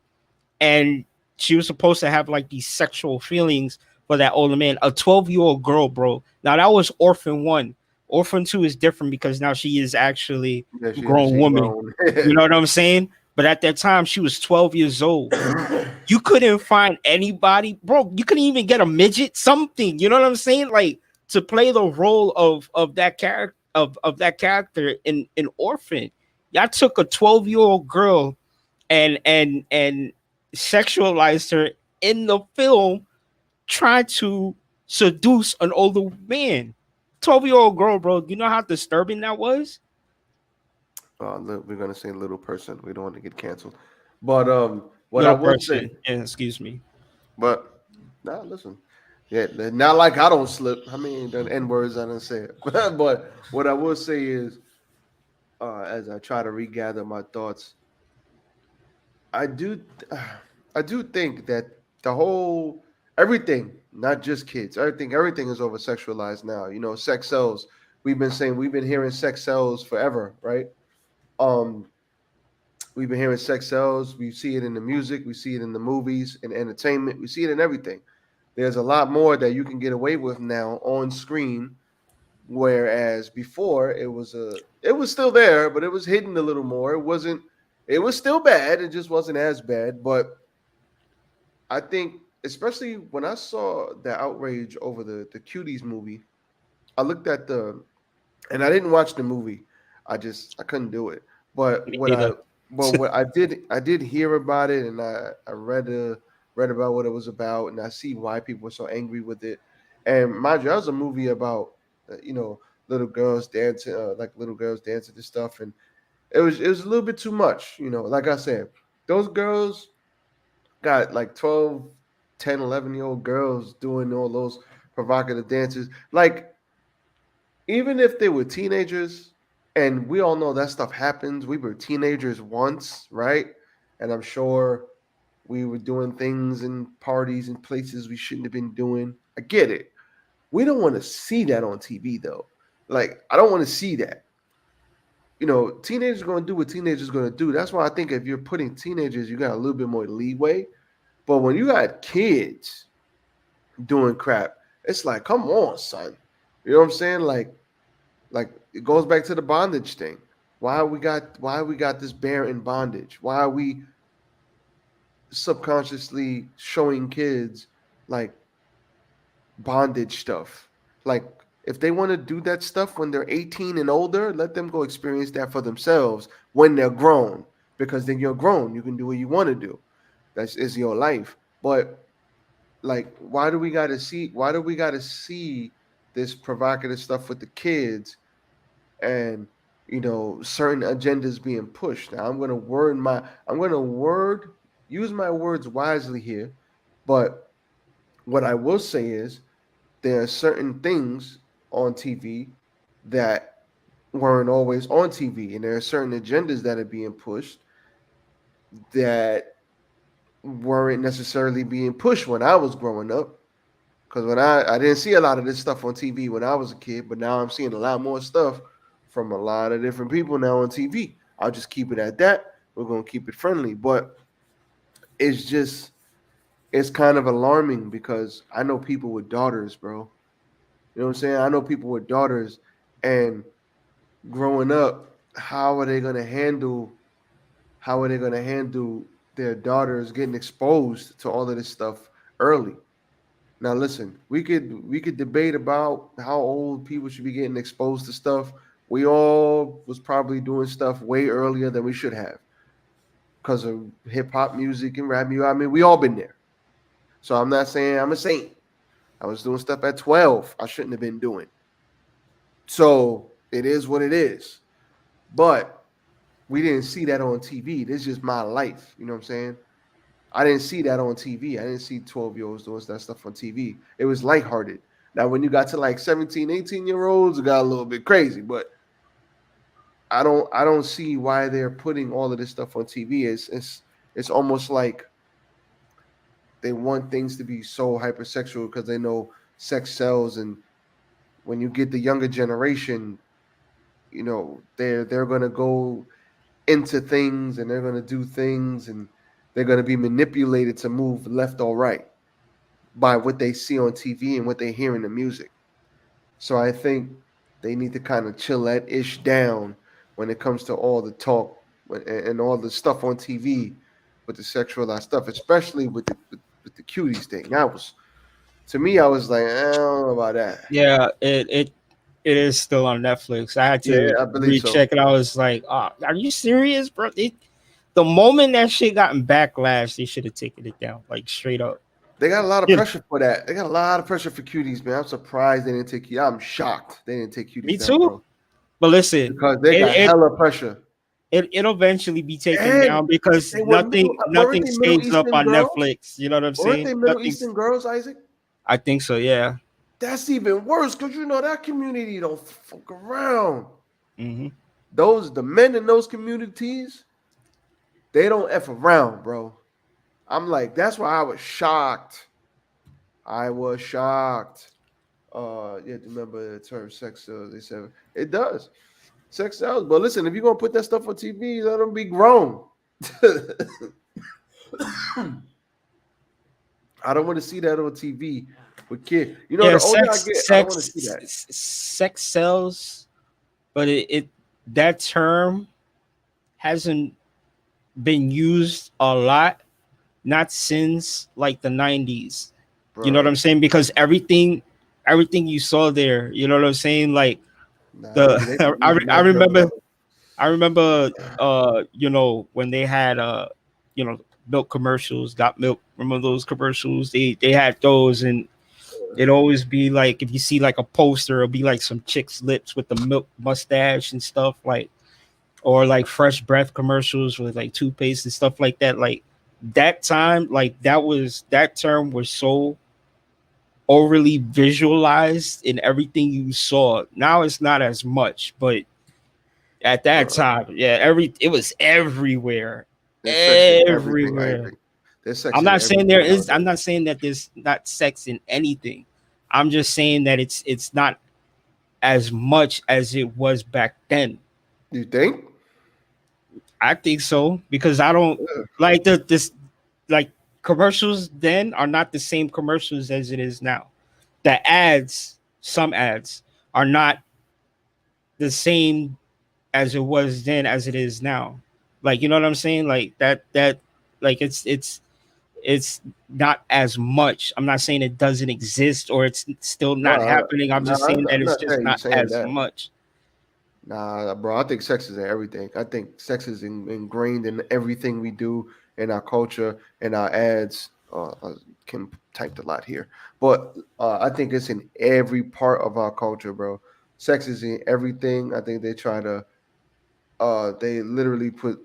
and she was supposed to have like these sexual feelings for that older man. A 12-year-old girl, bro. Now that was Orphan 1. Orphan 2 is different because now she is actually Yeah, a grown she woman. grown. You know what I'm saying? But at that time, she was 12 years old. You couldn't find anybody, bro. You couldn't even get a midget, something. You know what I'm saying? Like to play the role of that character of that character in Orphan. Y'all took a 12-year-old girl and sexualized her in the film, trying to seduce an older man. 12-year-old girl, bro. You know how disturbing that was? We're gonna say little person. We don't want to get canceled. But what I Little would say, person. Yeah, excuse me. but nah, listen. Yeah, not like I don't slip. I mean, the N words I didn't say it. But what I will say is, as I try to regather my thoughts, I do, I do think that the whole everything, not just kids, everything is over sexualized now. You know, sex sells. We've been hearing sex sells forever, right? Um, we've been hearing sex sells. We see it in the music. We see it in the movies and entertainment. We see it in everything. There's a lot more that you can get away with now on screen, whereas before it was still there, but it was hidden a little more. It wasn't. It was still bad. It just wasn't as bad. But I think, especially when I saw the outrage over the Cuties movie, I looked at and I didn't watch the movie. I couldn't do it. But Me either. what I did hear about it, and I read about what it was about, and I see why people were so angry with it. And mind you, that was a movie about you know, little girls dancing, like little girls dancing and stuff, and it was a little bit too much. You know, like I said, those girls got like 12, 10, 11-year-old girls doing all those provocative dances. Like, even if they were teenagers, and we all know that stuff happens, we were teenagers once, right? And I'm sure we were doing things in parties and places we shouldn't have been doing. I get it. We don't want to see that on TV, though. Like, I don't want to see that. You know, teenagers are going to do what teenagers are going to do. That's why I think if you're putting teenagers, you got a little bit more leeway. But when you got kids doing crap, it's like, come on, son. You know what I'm saying? Like, Like it goes back to the bondage thing. Why we got this bear in bondage? Why are we subconsciously showing kids like bondage stuff? Like if they want to do that stuff when they're 18 and older, let them go experience that for themselves when they're grown. Because then you're grown, you can do what you want to do. That's is your life. But like, why do we gotta see this provocative stuff with the kids and certain agendas being pushed? Now I'm gonna use my words wisely here, but what I will say is there are certain things on TV that weren't always on TV, and there are certain agendas that are being pushed that weren't necessarily being pushed when I was growing up. Because when I didn't see a lot of this stuff on TV when I was a kid, but now I'm seeing a lot more stuff from a lot of different people now on TV. I'll just keep it at that. We're gonna keep it friendly, but it's kind of alarming because I know people with daughters, bro. You know what I'm saying? I know people with daughters, and growing up, how are they gonna handle their daughters getting exposed to all of this stuff early? Now listen, we could debate about how old people should be getting exposed to stuff. We all was probably doing stuff way earlier than we should have because of hip hop music and rap music. I mean, we all been there. So I'm not saying I'm a saint. I was doing stuff at 12 I shouldn't have been doing. So it is what it is. But we didn't see that on TV. This is just my life. You know what I'm saying? I didn't see that on TV. I didn't see 12-year-olds doing that stuff on TV. It was lighthearted. Now, when you got to like 17, 18-year-olds, it got a little bit crazy. But I don't see why they're putting all of this stuff on TV. It's almost like they want things to be so hypersexual because they know sex sells. And when you get the younger generation, they're gonna go into things and they're gonna do things and they're gonna be manipulated to move left or right by what they see on TV and what they hear in the music. So I think they need to kind of chill that ish down when it comes to all the talk and all the stuff on TV with the sexualized stuff, especially with the cuties thing. To me, I was like, I don't know about that. Yeah, it is still on Netflix. I had Yeah, to I believe so. recheck it. I was like, oh, are you serious, bro? The moment that shit got in backlash, they should have taken it down, like straight up. They got a lot of Yeah, pressure for that. They got a lot of pressure for cuties, man. I'm surprised they didn't take you. I'm shocked they didn't take me cuties down, too. bro. But listen, Because they got it hella pressure. it'll eventually be taken And down because they were weren't nothing they Middle stays up Eastern on girls? Netflix. You know what I'm Weren't saying? they Middle Nothing's. Eastern girls, Isaac? I think so. Yeah. That's even worse because that community don't fuck around. Hmm. The men in those communities, they don't F around, bro. I'm like, that's why I was shocked. I was shocked. You have to remember the term sex sells. They said it does. Sex sells. But listen, if you're gonna put that stuff on TV, let them be grown. I don't want to see that on TV with kids. Yeah, The older I get, I don't want to see that. sex sells, but it that term hasn't been used a lot, not since like the 90s. You know what Bro, I'm saying? Because everything you saw there, you know what I'm saying? Like nah, they the been using I that term, remember bro. when they had milk commercials, got milk. Remember those commercials? They had those, and it'd always be like if you see like a poster, it'll be like some chick's lips with the milk mustache and stuff, like, or like fresh breath commercials with like toothpaste and stuff like that. Like that time, like that term was so overly visualized in everything you saw. Now it's not as much, but at that Bro, time, yeah, it was everywhere. there's sex in everything, Everywhere. Isaac. There's sex in everything I'm nowadays. not saying that there's not sex in anything. I'm just saying that it's not as much as it was back then. You think? I think so because I don't Yeah. like this like commercials then are not the same commercials as it is now. The ads, some ads are not the same as it was then as it is now. Like, you know what I'm saying? Like that like it's not as much. I'm not saying it doesn't exist or it's still not No, happening. I'm no, just saying that I'm it's not just saying you not saying as that. much. Nah, bro, I think sex is in everything. I think sex is ingrained in everything we do in our culture and our ads. Kim typed a lot here, but I think it's in every part of our culture, bro. Sex is in everything. I think they try to they literally put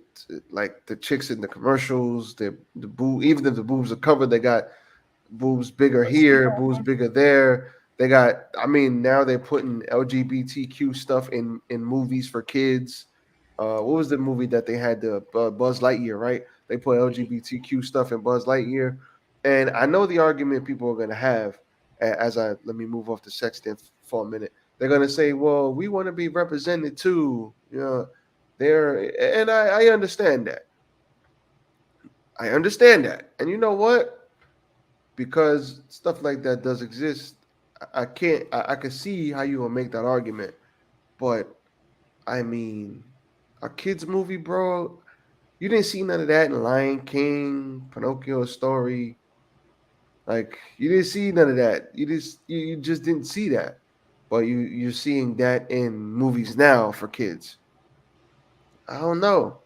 like the chicks in the commercials, the boob, even if the boobs are covered, they got boobs bigger here, boobs bigger there. They got, I mean, now they're putting LGBTQ stuff in movies for kids. What was the movie that they had the Buzz Lightyear, right? They put LGBTQ stuff in Buzz Lightyear, and I know the argument people are going to have as I let me move off the sex then for a minute. They're going to say, "Well, we want to be represented too," you know. There, and I understand that. I understand that, and you know what? Because stuff like that does exist. I can't. I can see how you will make that argument, but I mean, a kids movie, bro. You didn't see none of that in Lion King, Pinocchio story. Like you didn't see none of that. You just didn't see that. But you're seeing that in movies now for kids. I don't know.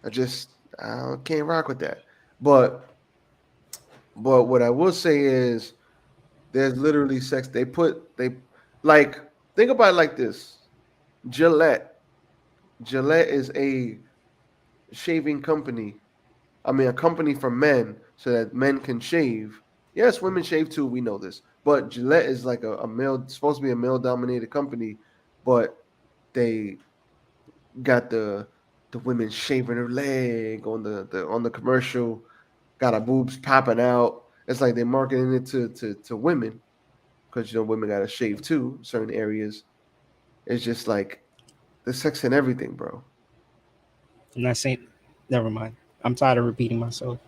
I just can't rock with that. But what I will say is there's literally sex. They like think about it like this. Gillette. Gillette is a shaving company. I mean, a company for men so that men can shave. Yes, women shave too. We know this, but Gillette is like a male, supposed to be a male-dominated company, but they got the women shaving her leg on the commercial. Got her boobs popping out. It's like they're marketing it to women because women got to shave too, certain areas. It's just like the sex and everything, bro. I'm not saying never mind. I'm tired of repeating myself.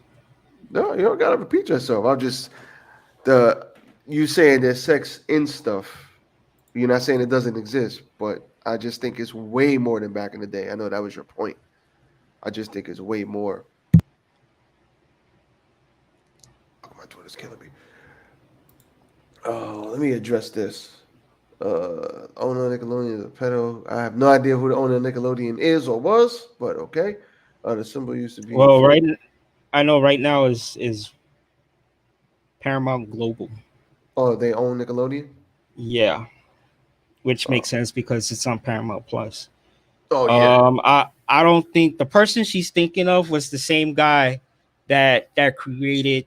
No, you don't gotta repeat yourself. I'm just the you saying there's sex in stuff. You're not saying it doesn't exist, but I just think it's way more than back in the day. I know that was your point. I just think it's way more. Oh, my Twitter's killing me. Oh, let me address this. Owner of Nickelodeon is a pedo. I have no idea who the owner of Nickelodeon is or was, but okay. The symbol used to be Well, for. I know right now is Paramount Global. Oh, they own Nickelodeon. Yeah, which Oh, makes sense because it's on Paramount Plus. oh yeah. I don't think the person she's thinking of was the same guy that created,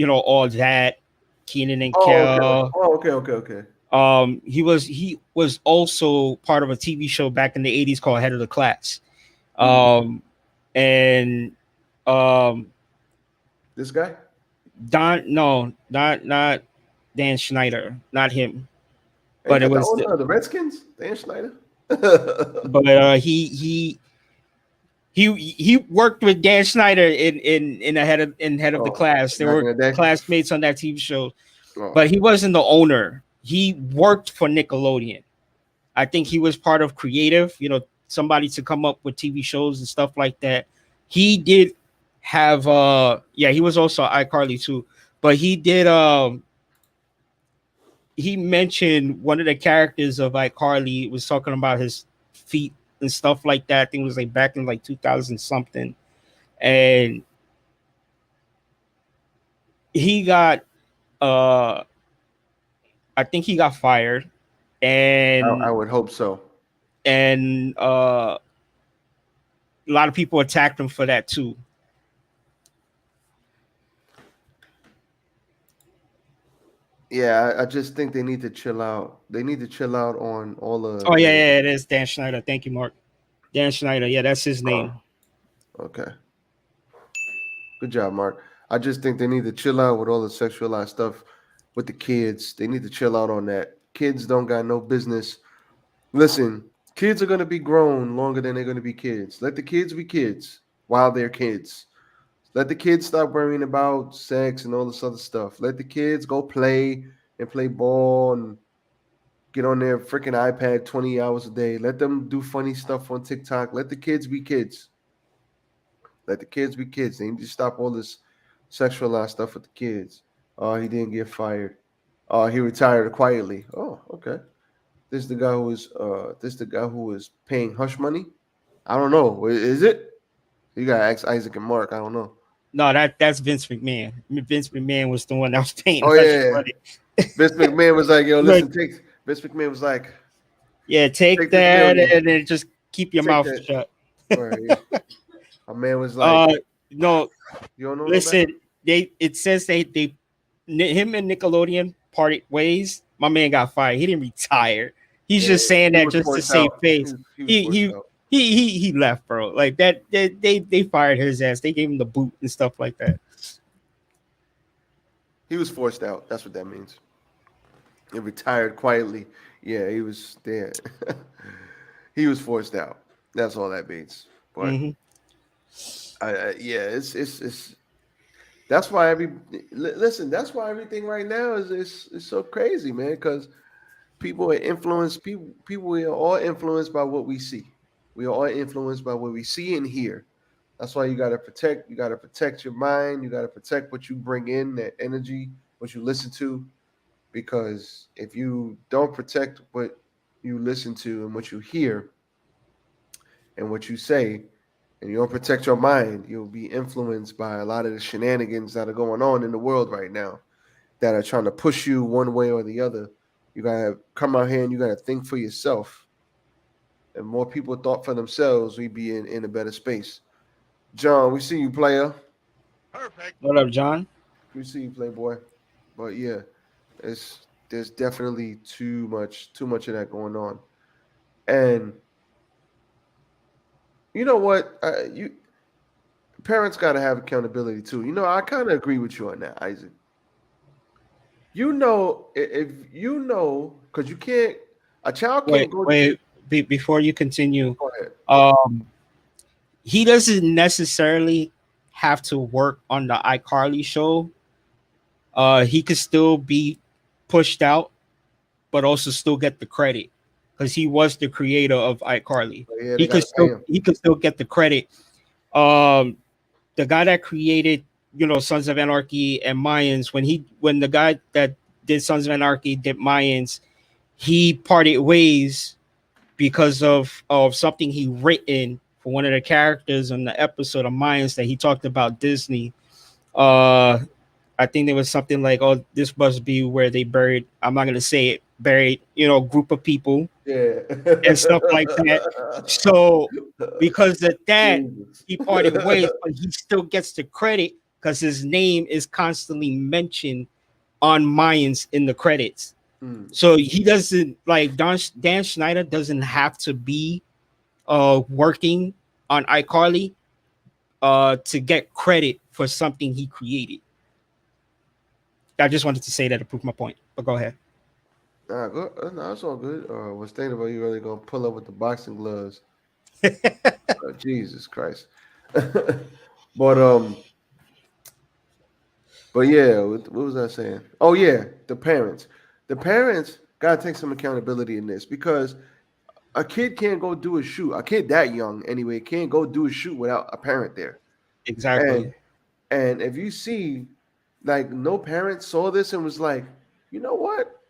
all that, Keenan and Oh okay. Kel. Oh okay. Okay. Okay. He was also part of a TV show back in the 80s called Head of the Class. Hmm. Um, and um, This guy. Don, no, not Dan Schneider, not him, Ain't but it that the was, owner of the Redskins, Dan Schneider? but he worked with Dan Schneider in head of the Oh, class. They back in were the day. classmates on that TV show, Oh, but he wasn't the owner. He worked for Nickelodeon. I think he was part of creative, somebody to come up with TV shows and stuff like that. He did have yeah, he was also iCarly too, but he mentioned one of the characters of iCarly was talking about his feet and stuff like that. I think it was like back in like 2000 something. And he got uh I think he got fired, I and would hope so. and a lot of people attacked him for that too. Yeah, I just think they need to chill out. They need to chill out on all Oh of yeah, the. yeah, it is Dan Schneider. Thank you, Mark. Dan Schneider. Yeah, that's his Oh, name. okay. Good job, Mark. I just think they need to chill out with all the sexualized stuff with the kids. They need to chill out on that. Kids don't got no business. Listen, kids are gonna be grown longer than they're gonna be kids. Let the kids be kids while they're kids. Let the kids stop worrying about sex and all this other stuff. Let the kids go play and play ball and get on their freaking iPad 20 hours a day. Let them do funny stuff on TikTok. Let the kids be kids. Let the kids be kids. They need to stop all this sexualized stuff with the kids. Oh, he didn't get fired. Oh, he retired quietly. Oh, okay. This is the guy who was paying hush money. I don't know. Is it? You gotta ask Isaac and Mark. I don't know. No, that's Vince McMahon. Vince McMahon was the one that was paying Oh hush yeah. money. Vince McMahon was like, yo, Look, listen, Vince McMahon was like, yeah, take this that million. and then just keep your Take mouth that. shut. Right. A man was like, No, you don't know listen, no it says they him and Nickelodeon parted ways. My man got fired. He didn't retire. He's just saying he that was just to forced save out. face. He was He forced he out. he left, bro. Like that they fired his ass. They gave him the boot and stuff like that. He was forced out. That's what that means. He retired quietly. Yeah, he was there. He was forced out. That's all that means. But Mm-hmm. yeah, it's that's why listen. That's why everything right now is so crazy, man. Because people are influenced. People are all influenced by what we see. We are all influenced by what we see and hear. That's why you got to protect. You got to protect your mind. You got to protect what you bring in, that energy, what you listen to. Because if you don't protect what you listen to and what you hear and what you say, and you don't protect your mind, you'll be influenced by a lot of the shenanigans that are going on in the world right now that are trying to push you one way or the other. You gotta come out here and you gotta think for yourself. And more people thought for themselves, we'd be in a better space. John, we see you, player. Perfect. What up, John? We see you, playboy. But yeah, there's definitely too much of that going on. And you know what? You parents got to have accountability too. I kind of agree with you on that, Isaac. If you know, because you can't, a child can't go. Wait. Before you continue, Go ahead. um, he doesn't necessarily have to work on the iCarly show. He could still be pushed out, but also still get the credit because he was the creator of iCarly. But yeah, they got to pay him. He could still get the credit. Um, the guy that created, Sons of Anarchy and Mayans, when the guy that did Sons of Anarchy did Mayans, he parted ways because of something he written for one of the characters on the episode of Mayans that he talked about Disney. I think there was something like, "Oh, this must be where they buried." I'm not gonna say it. Buried, group of people Yeah. and stuff like that. So because of that, Jesus. he parted ways, but he still gets the credit because his name is constantly mentioned on Mayans in the credits. So he doesn't like Dan Schneider doesn't have to be working on iCarly to get credit for something he created. I just wanted to say that to prove my point. But go ahead. Nah, no, it's all good. Was thinking about you really gonna pull up with the boxing gloves. Jesus Christ. but But yeah, what was I saying? Oh yeah, the parents. The parents gotta take some accountability in this because a kid can't go do a shoot. A kid that young anyway can't go do a shoot without a parent there. Exactly. And if you see, like, no parent saw this and was like, you know what?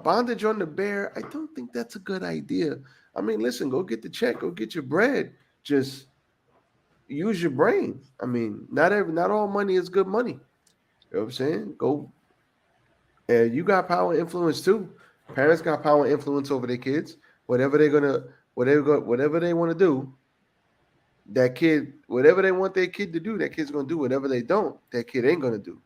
Bondage on the bear, I don't think that's a good idea. I mean, listen, go get the check, go get your bread. Just use your brain. I mean, not all money is good money. You know what I'm saying? Go, and you got power and influence too. Parents got power and influence over their kids. Whatever they want to do, that kid, whatever they want their kid to do, that kid's gonna do. Whatever they don't, that kid ain't gonna do.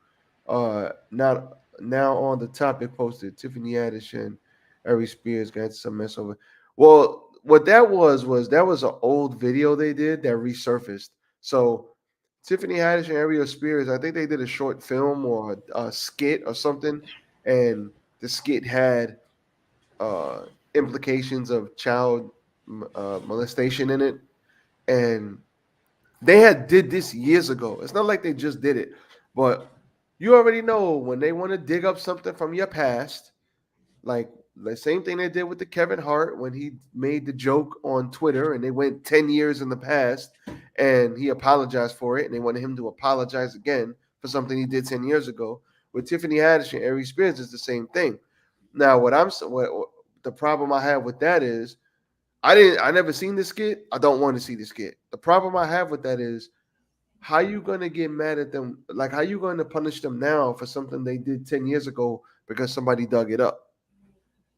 Not now on the topic posted, Tiffany Haddish and Ari Spears got some mess over. Well, what that was that was an old video they did that resurfaced. So Tiffany Haddish and Ari Spears, I think they did a short film or a skit or something, and the skit had implications of child molestation in it, and they had did this years ago. It's not like they just did it, but you already know when they want to dig up something from your past, like The same thing they did with the Kevin Hart when he made the joke on Twitter, and they went 10 years in the past, and he apologized for it, and they wanted him to apologize again for something he did 10 years ago. With Tiffany Haddish and Aries Spears, it's the same thing. Now, what the problem I have with that is I never seen this skit. I don't want to see this skit. The problem I have with that is how you gonna get mad at them? Like, how you going to punish them now for something they did 10 years ago because somebody dug it up?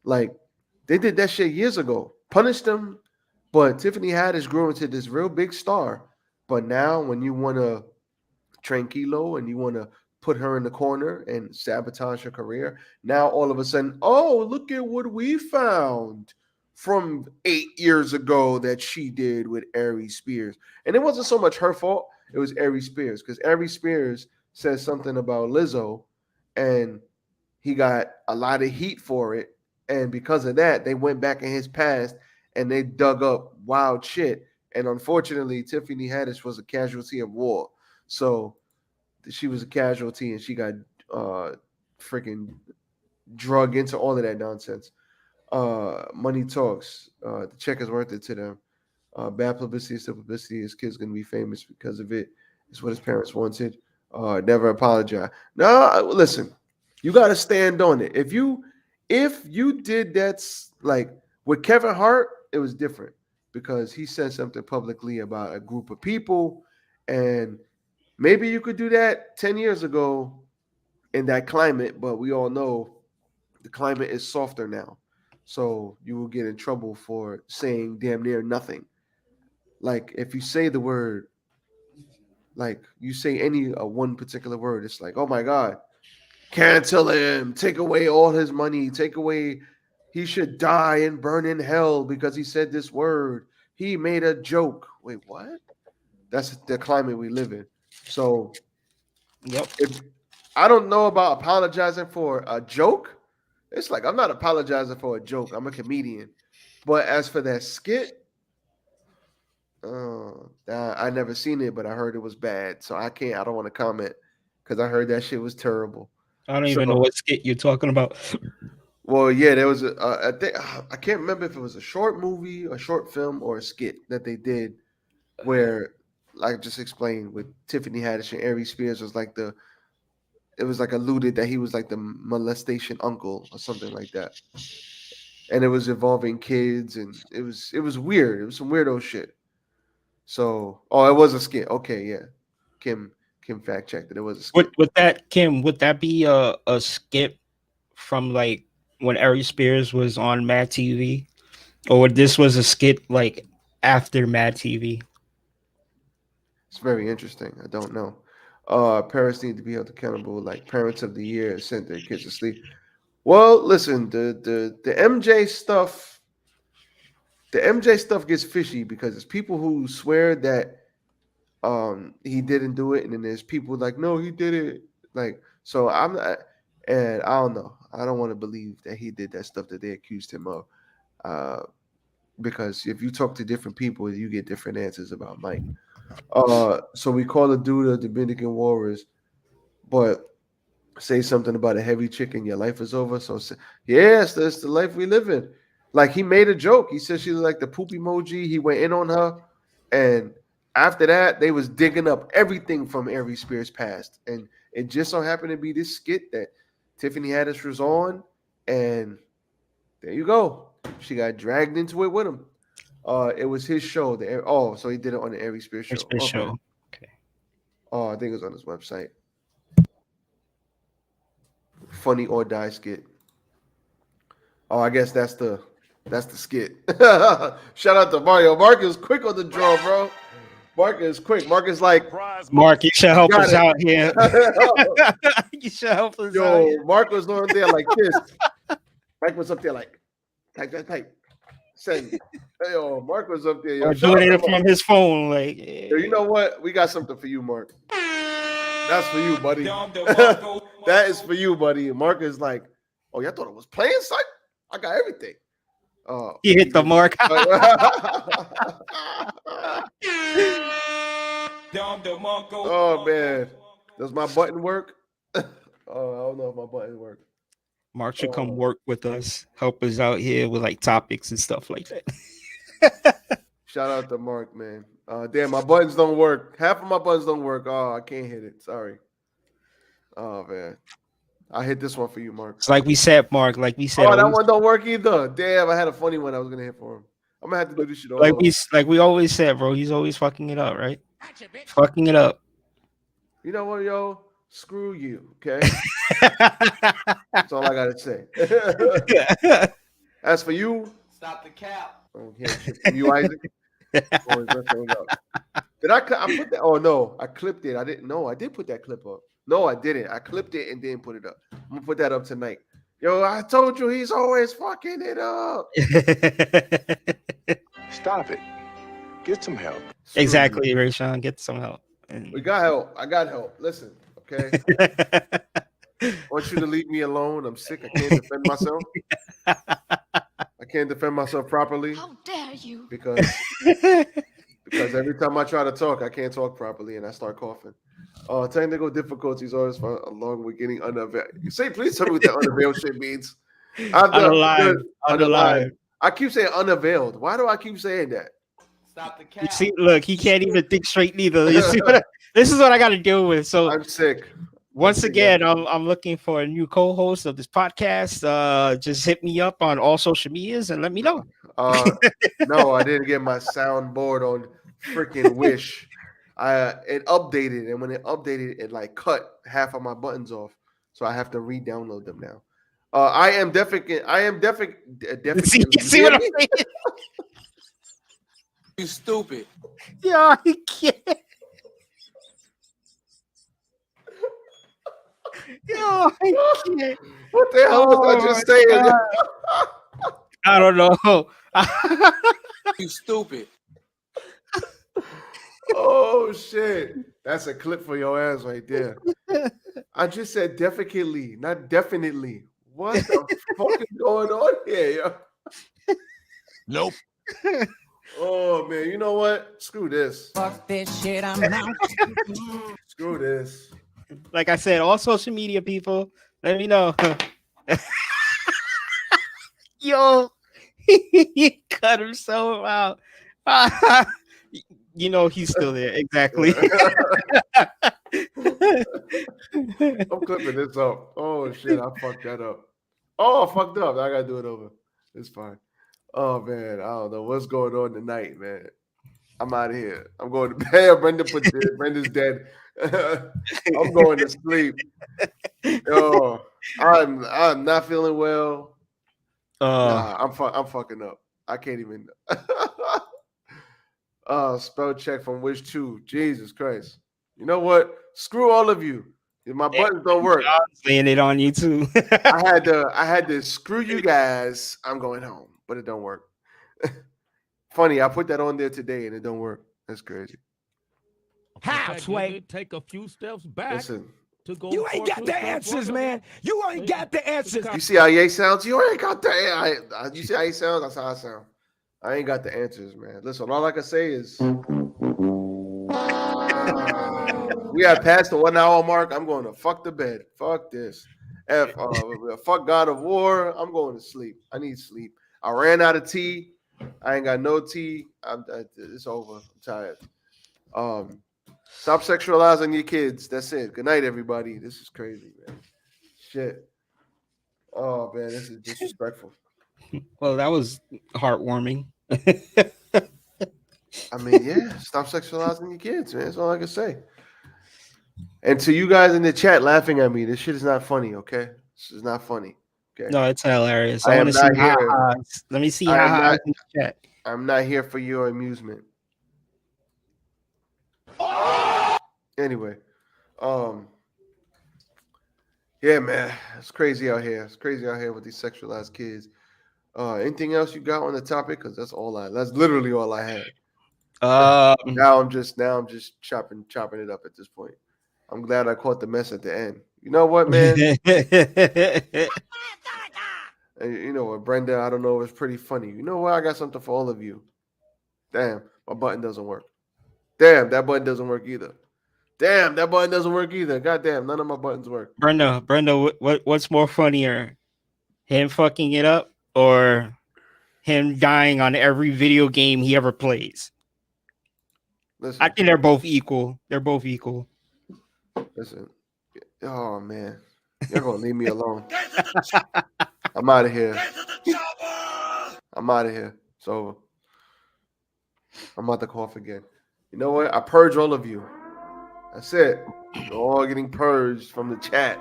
Like, they did that shit years ago. Punish them, but Tiffany Haddish grew into this real big star. But now, when you want to tranquilo and you want to put her in the corner and sabotage her career, now all of a sudden, oh, look at what we found from 8 years ago that she did with Aries Spears. And it wasn't so much her fault, it was Aries Spears, because Aries Spears says something about Lizzo, and he got a lot of heat for it. And because of that, they went back in his past and they dug up wild shit. And unfortunately, Tiffany Haddish was a casualty of war. So she was a casualty and she got freaking drug into all of that nonsense. Money talks. The check is worth it to them. Bad publicity is still publicity. His kid's going to be famous because of it. It's what his parents wanted. Never apologize. No, listen, you got to stand on it. If you did that's like with Kevin Hart, it was different because he said something publicly about a group of people, and maybe you could do that 10 years ago in that climate, but we all know the climate is softer now. So you will get in trouble for saying damn near nothing. Like if you say the word, like you say any one particular word, it's like, oh my God, cancel him, take away all his money, take away, he should die and burn in hell because he said this word. He made a joke. Wait, what? That's the climate we live in. So Yep. if I don't know about apologizing for a joke, it's like I'm not apologizing for a joke. I'm a comedian. But as for that skit, I never seen it, but I heard it was bad. So I don't want to comment because I heard that shit was terrible. I don't even know what skit you're talking about. Well, yeah, there was I can't remember if it was a short movie, a short film, or a skit that they did where, like I just explained, with Tiffany Haddish and Aries Spears it was like alluded that he was like the molestation uncle or something like that. And it was involving kids, and it was weird. It was some weirdo shit. So, it was a skit. Okay, yeah. Kim fact checked it. It was a skit. With that, Kim, would that be a skit from like when Aries Spears was on Mad TV, or this was a skit like after Mad TV? It's very interesting. I don't know. Parents need to be held accountable. Like Parents of the Year sent their kids to sleep. Well, listen, the MJ stuff, gets fishy because it's people who swear that he didn't do it, and then there's people like, no, he did it. Like, so I'm not, and I don't know. I don't want to believe that he did that stuff that they accused him of. Because if you talk to different people, you get different answers about Mike. So we call the dude a Dominican Warriors, but say something about a heavy chicken, your life is over. So yes, that's the life we live in. Like he made a joke. He said she looked like the poop emoji. He went in on her, and after that, they was digging up everything from Aries Spears' past, and it just so happened to be this skit that Tiffany Haddish was on, and there you go. She got dragged into it with him. It was his show. So he did it on the Aries Spears show. Okay. Oh, I think it was on his website. Funny or Die skit. Oh, I guess that's the skit. Shout out to Mario. Mark is quick on the draw, bro. Mark is quick. Mark is like, Mark, you should help us out here. You should help us out. Yo, Mark was on there like this. Mike was up there like, type. Send. Yo, Mark was up there. Yo, doing it from his phone. Like, yo, you know what? We got something for you, Mark. That's for you, buddy. That is for you, buddy. Mark is like, oh, y'all thought it was playing, son? I got everything. He hit the mark. Oh man, does my button work? Oh, I don't know if my button works. Mark should come work with us, help us out here with like topics and stuff like that. Shout out to Mark, man. Damn, my buttons don't work. Half of my buttons don't work. Oh, I can't hit it. Sorry. Oh man, I hit this one for you, Mark. It's like we said, Mark. Like we said, Oh, that one don't work either. Damn, I had a funny one I was gonna hit for him. I'm gonna have to do this shit all over. Like we always said, bro. He's always fucking it up, right? Fucking it up. You know what, yo? Screw you. Okay. That's all I gotta say. As for you, Stop the cap. okay, shit from you, Isaac. Did I put that? Oh no, I clipped it. I didn't know. I did put that clip up. No, I didn't. I clipped it and didn't put it up. I'm gonna put that up tonight. Yo, I told you he's always fucking it up. Stop it. Get some help. Exactly, Rayshawn. Get some help. We got help. I got help. Listen, okay. I want you to leave me alone. I'm sick. I can't defend myself. I can't defend myself properly. How dare you? Because every time I try to talk, I can't talk properly and I start coughing. Technical difficulties always along with getting unavailed. You say, please tell me what that unavailed shit means. Unalive. I keep saying unavailed. Why do I keep saying that? Stop the cap. You see, look, he can't even think straight neither. You see this is what I got to deal with. So I'm sick. Once again, I'm looking for a new co-host of this podcast. Just hit me up on all social medias and let me know. No, I didn't get my soundboard on freaking Wish. It updated, and when it updated, it like cut half of my buttons off, so I have to re-download them now. I am definitely. See what I'm saying? You stupid. Yeah, I can't. Yo, I can't. What the hell was I just saying? I don't know. You stupid. Oh shit. That's a clip for your ass right there. I just said definitely, not definitely. What the fuck is going on here, yo? Nope. Oh man, you know what? Screw this. Fuck this shit, I'm out. Screw this. Like I said, all social media people, let me know. Yo, he cut himself out. You know he's still there. Exactly. I'm clipping this up. Oh shit, I fucked that up. Oh, I fucked up. I gotta do it over. It's fine. Oh man, I don't know what's going on tonight, man. I'm out of here. I'm going to bed. Brenda's dead. I'm going to sleep. Yo, I'm not feeling well. I'm fucking up. I can't even. Spell check from Wish 2. Jesus Christ. You know what? Screw all of you. If my buttons don't work. I'm laying it on you too. I had to screw you guys. I'm going home, but it don't work. Funny, I put that on there today and it don't work. That's crazy. Halfway. Take a few steps back. Listen, to go. You ain't got the answers, man. You ain't got the answers. you see how Ye sounds? You ain't got the. You see how he sounds? That's how I sound. I ain't got the answers, man. Listen, all I can say is we are past the 1 hour mark. I'm going to fuck the bed. Fuck this. Fuck God of War. I'm going to sleep. I need sleep. I ran out of tea. I ain't got no tea. It's over. I'm tired. Stop sexualizing your kids. That's it. Good night, everybody. This is crazy, man. Shit. Oh man, this is disrespectful. Well, that was heartwarming. I mean, yeah. Stop sexualizing your kids, man. That's all I can say. And to you guys in the chat laughing at me, this shit is not funny. Okay, this is not funny. Okay. No, it's hilarious. I want to see how. Let me see how in the chat. I'm not here for your amusement. Anyway, yeah, man, it's crazy out here. It's crazy out here with these sexualized kids. Anything else you got on the topic? Because that's literally all I had. Now I'm just chopping it up at this point. I'm glad I caught the mess at the end. You know what, man? You know what, Brenda? I don't know. It's pretty funny. You know what? I got something for all of you. Damn, my button doesn't work. Damn, that button doesn't work either. God damn, none of my buttons work. Brenda, what's more funnier? Him fucking it up or him dying on every video game he ever plays? Listen, I think they're both equal. They're both equal. listen. Oh man, you're gonna leave me alone. I'm out of here. I'm out of here. So I'm about to cough again. You know what? I purge all of you. That's it. You're all getting purged from the chat.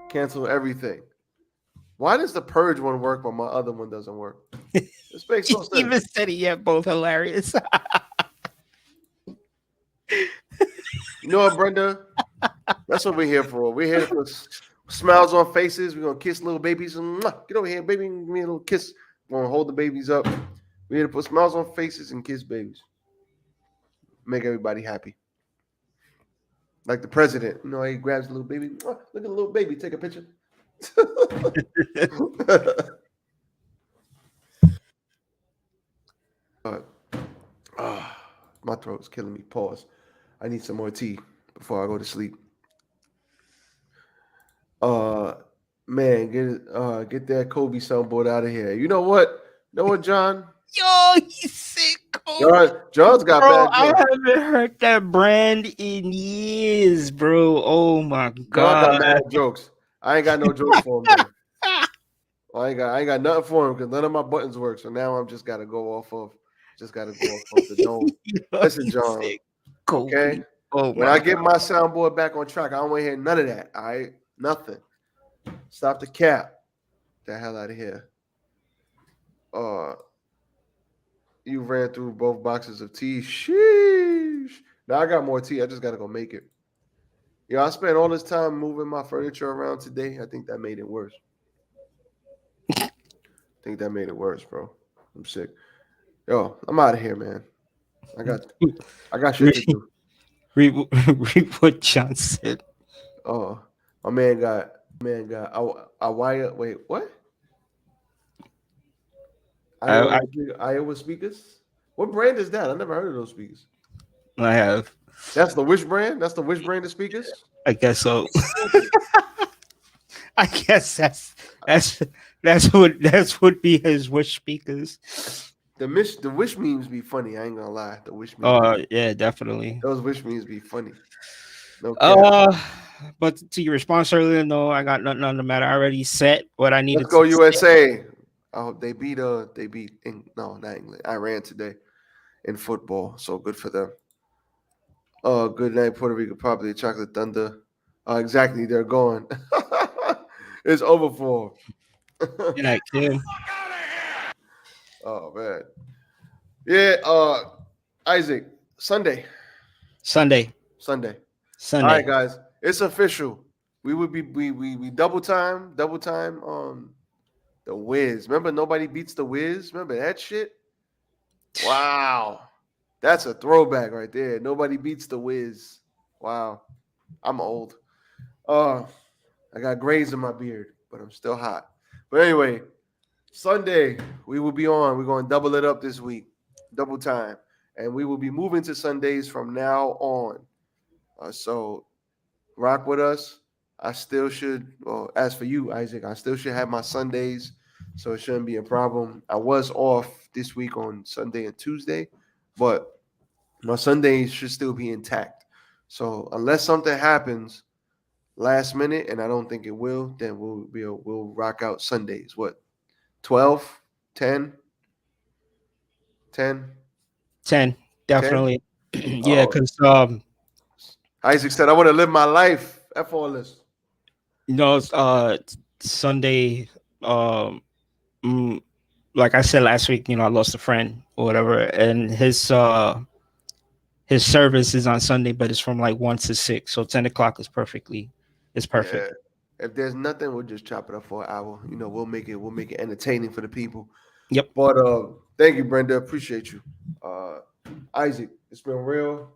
Cancel everything. Why does the purge one work but my other one doesn't work? This makes no You sense. even said it yet, both hilarious. You know what, Brenda? That's what we're here for. We're here for smiles on faces. We're gonna kiss little babies. Mwah, get over here, baby. Give me a little kiss. We're gonna hold the babies up. We're here to put smiles on faces and kiss babies. Make everybody happy. Like the president. You know, he grabs a little baby. Mwah, look at the little baby. Take a picture. My throat's killing me. Pause. I need some more tea before I go to sleep. Man, get that Kobe soundboard out of here. You know what? John? Yo, he's sick. Kobe. John's got Bro, bad I jokes. haven't heard that brand in years, bro. Oh my John god. got mad jokes. I ain't got no jokes for him though. I ain't got nothing for him because none of my buttons work. So now I'm just gotta go off of the dome. Listen, John. Okay. Oh When I get my soundboard back on track, I don't want to hear none of that. All right, nothing. Stop the cap. The hell out of here. You ran through both boxes of tea. Sheesh. Now I got more tea. I just gotta go make it. I spent all this time moving my furniture around today. I think that made it worse. Bro. I'm sick. Yo, I'm out of here, man. I got shit to do. Read what John said. Oh, my man got a wire. Wait, what? Iowa speakers. What brand is that? I never heard of those speakers. I have. That's the Wish brand. That's the Wish brand of speakers. I guess so. I guess that's what be his Wish speakers. The Wish memes be funny. I ain't gonna lie. The Wish memes. Yeah, definitely. Those Wish memes be funny. No cap. But to your response earlier, no, I got nothing on the matter. I already set what I needed. Let's go to USA. I hope they beat not England. Iran today in football. So good for them. Good night, Puerto Rico. Probably Chocolate Thunder. Exactly. They're gone. It's over for them. Good night, Kim. Oh man. Yeah, Isaac, Sunday. All right, guys. It's official. We would be we double time the Wiz. Remember nobody beats the Wiz? Remember that shit? Wow. That's a throwback right there. Nobody beats the Wiz. Wow. I'm old. I got grays in my beard, but I'm still hot. But anyway, Sunday, we will be on. We're going to double it up this week. Double time. And we will be moving to Sundays from now on. So rock with us. I still should, well, as for you, Isaac, I still should have my Sundays, so it shouldn't be a problem. I was off this week on Sunday and Tuesday, but my Sundays should still be intact. So unless something happens last minute, and I don't think it will, then we'll rock out Sundays. What, 12, 10? 10? 10, definitely. 10? Yeah, because Isaac said, I want to live my life. F all this. Sunday, like I said last week, I lost a friend or whatever, and his service is on Sunday, but it's from like 1 to 6, so 10 o'clock is perfect. Yeah. If there's nothing, we'll just chop it up for an hour. We'll make it entertaining for the people. Yep. But thank you, Brenda. Appreciate you. Isaac, it's been real.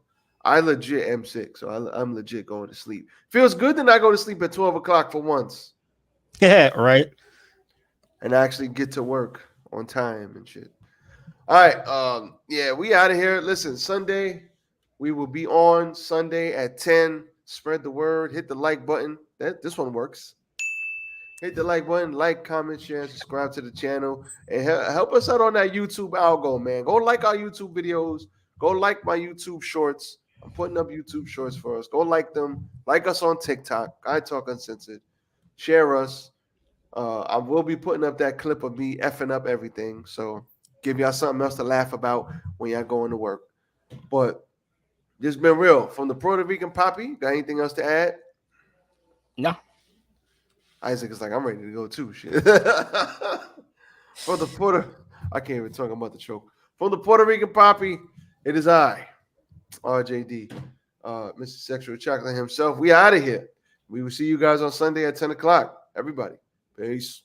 I legit am sick, so I'm legit going to sleep. Feels good that I go to sleep at 12 o'clock for once. Yeah, right. And actually get to work on time and shit. All right. Yeah, we out of here. Listen, Sunday, we will be on Sunday at 10. Spread the word. Hit the like button. This one works. Hit the like button, like, comment, share, and subscribe to the channel, and help us out on that YouTube algo, man. Go like our YouTube videos. Go like my YouTube shorts. I'm putting up YouTube shorts for us. Go like them. Like us on TikTok. I Talk Uncensored. Share us. I will be putting up that clip of me effing up everything. So give y'all something else to laugh about when y'all going to work. But this has been real. From the Puerto Rican Poppy, got anything else to add? No. Isaac is like, I'm ready to go too. Shit. From the I can't even talk about the choke. From the Puerto Rican Poppy, it is I, RJD, Mr. Sexual Chocolate himself. We out of here. We will see you guys on Sunday at 10 o'clock. Everybody, peace.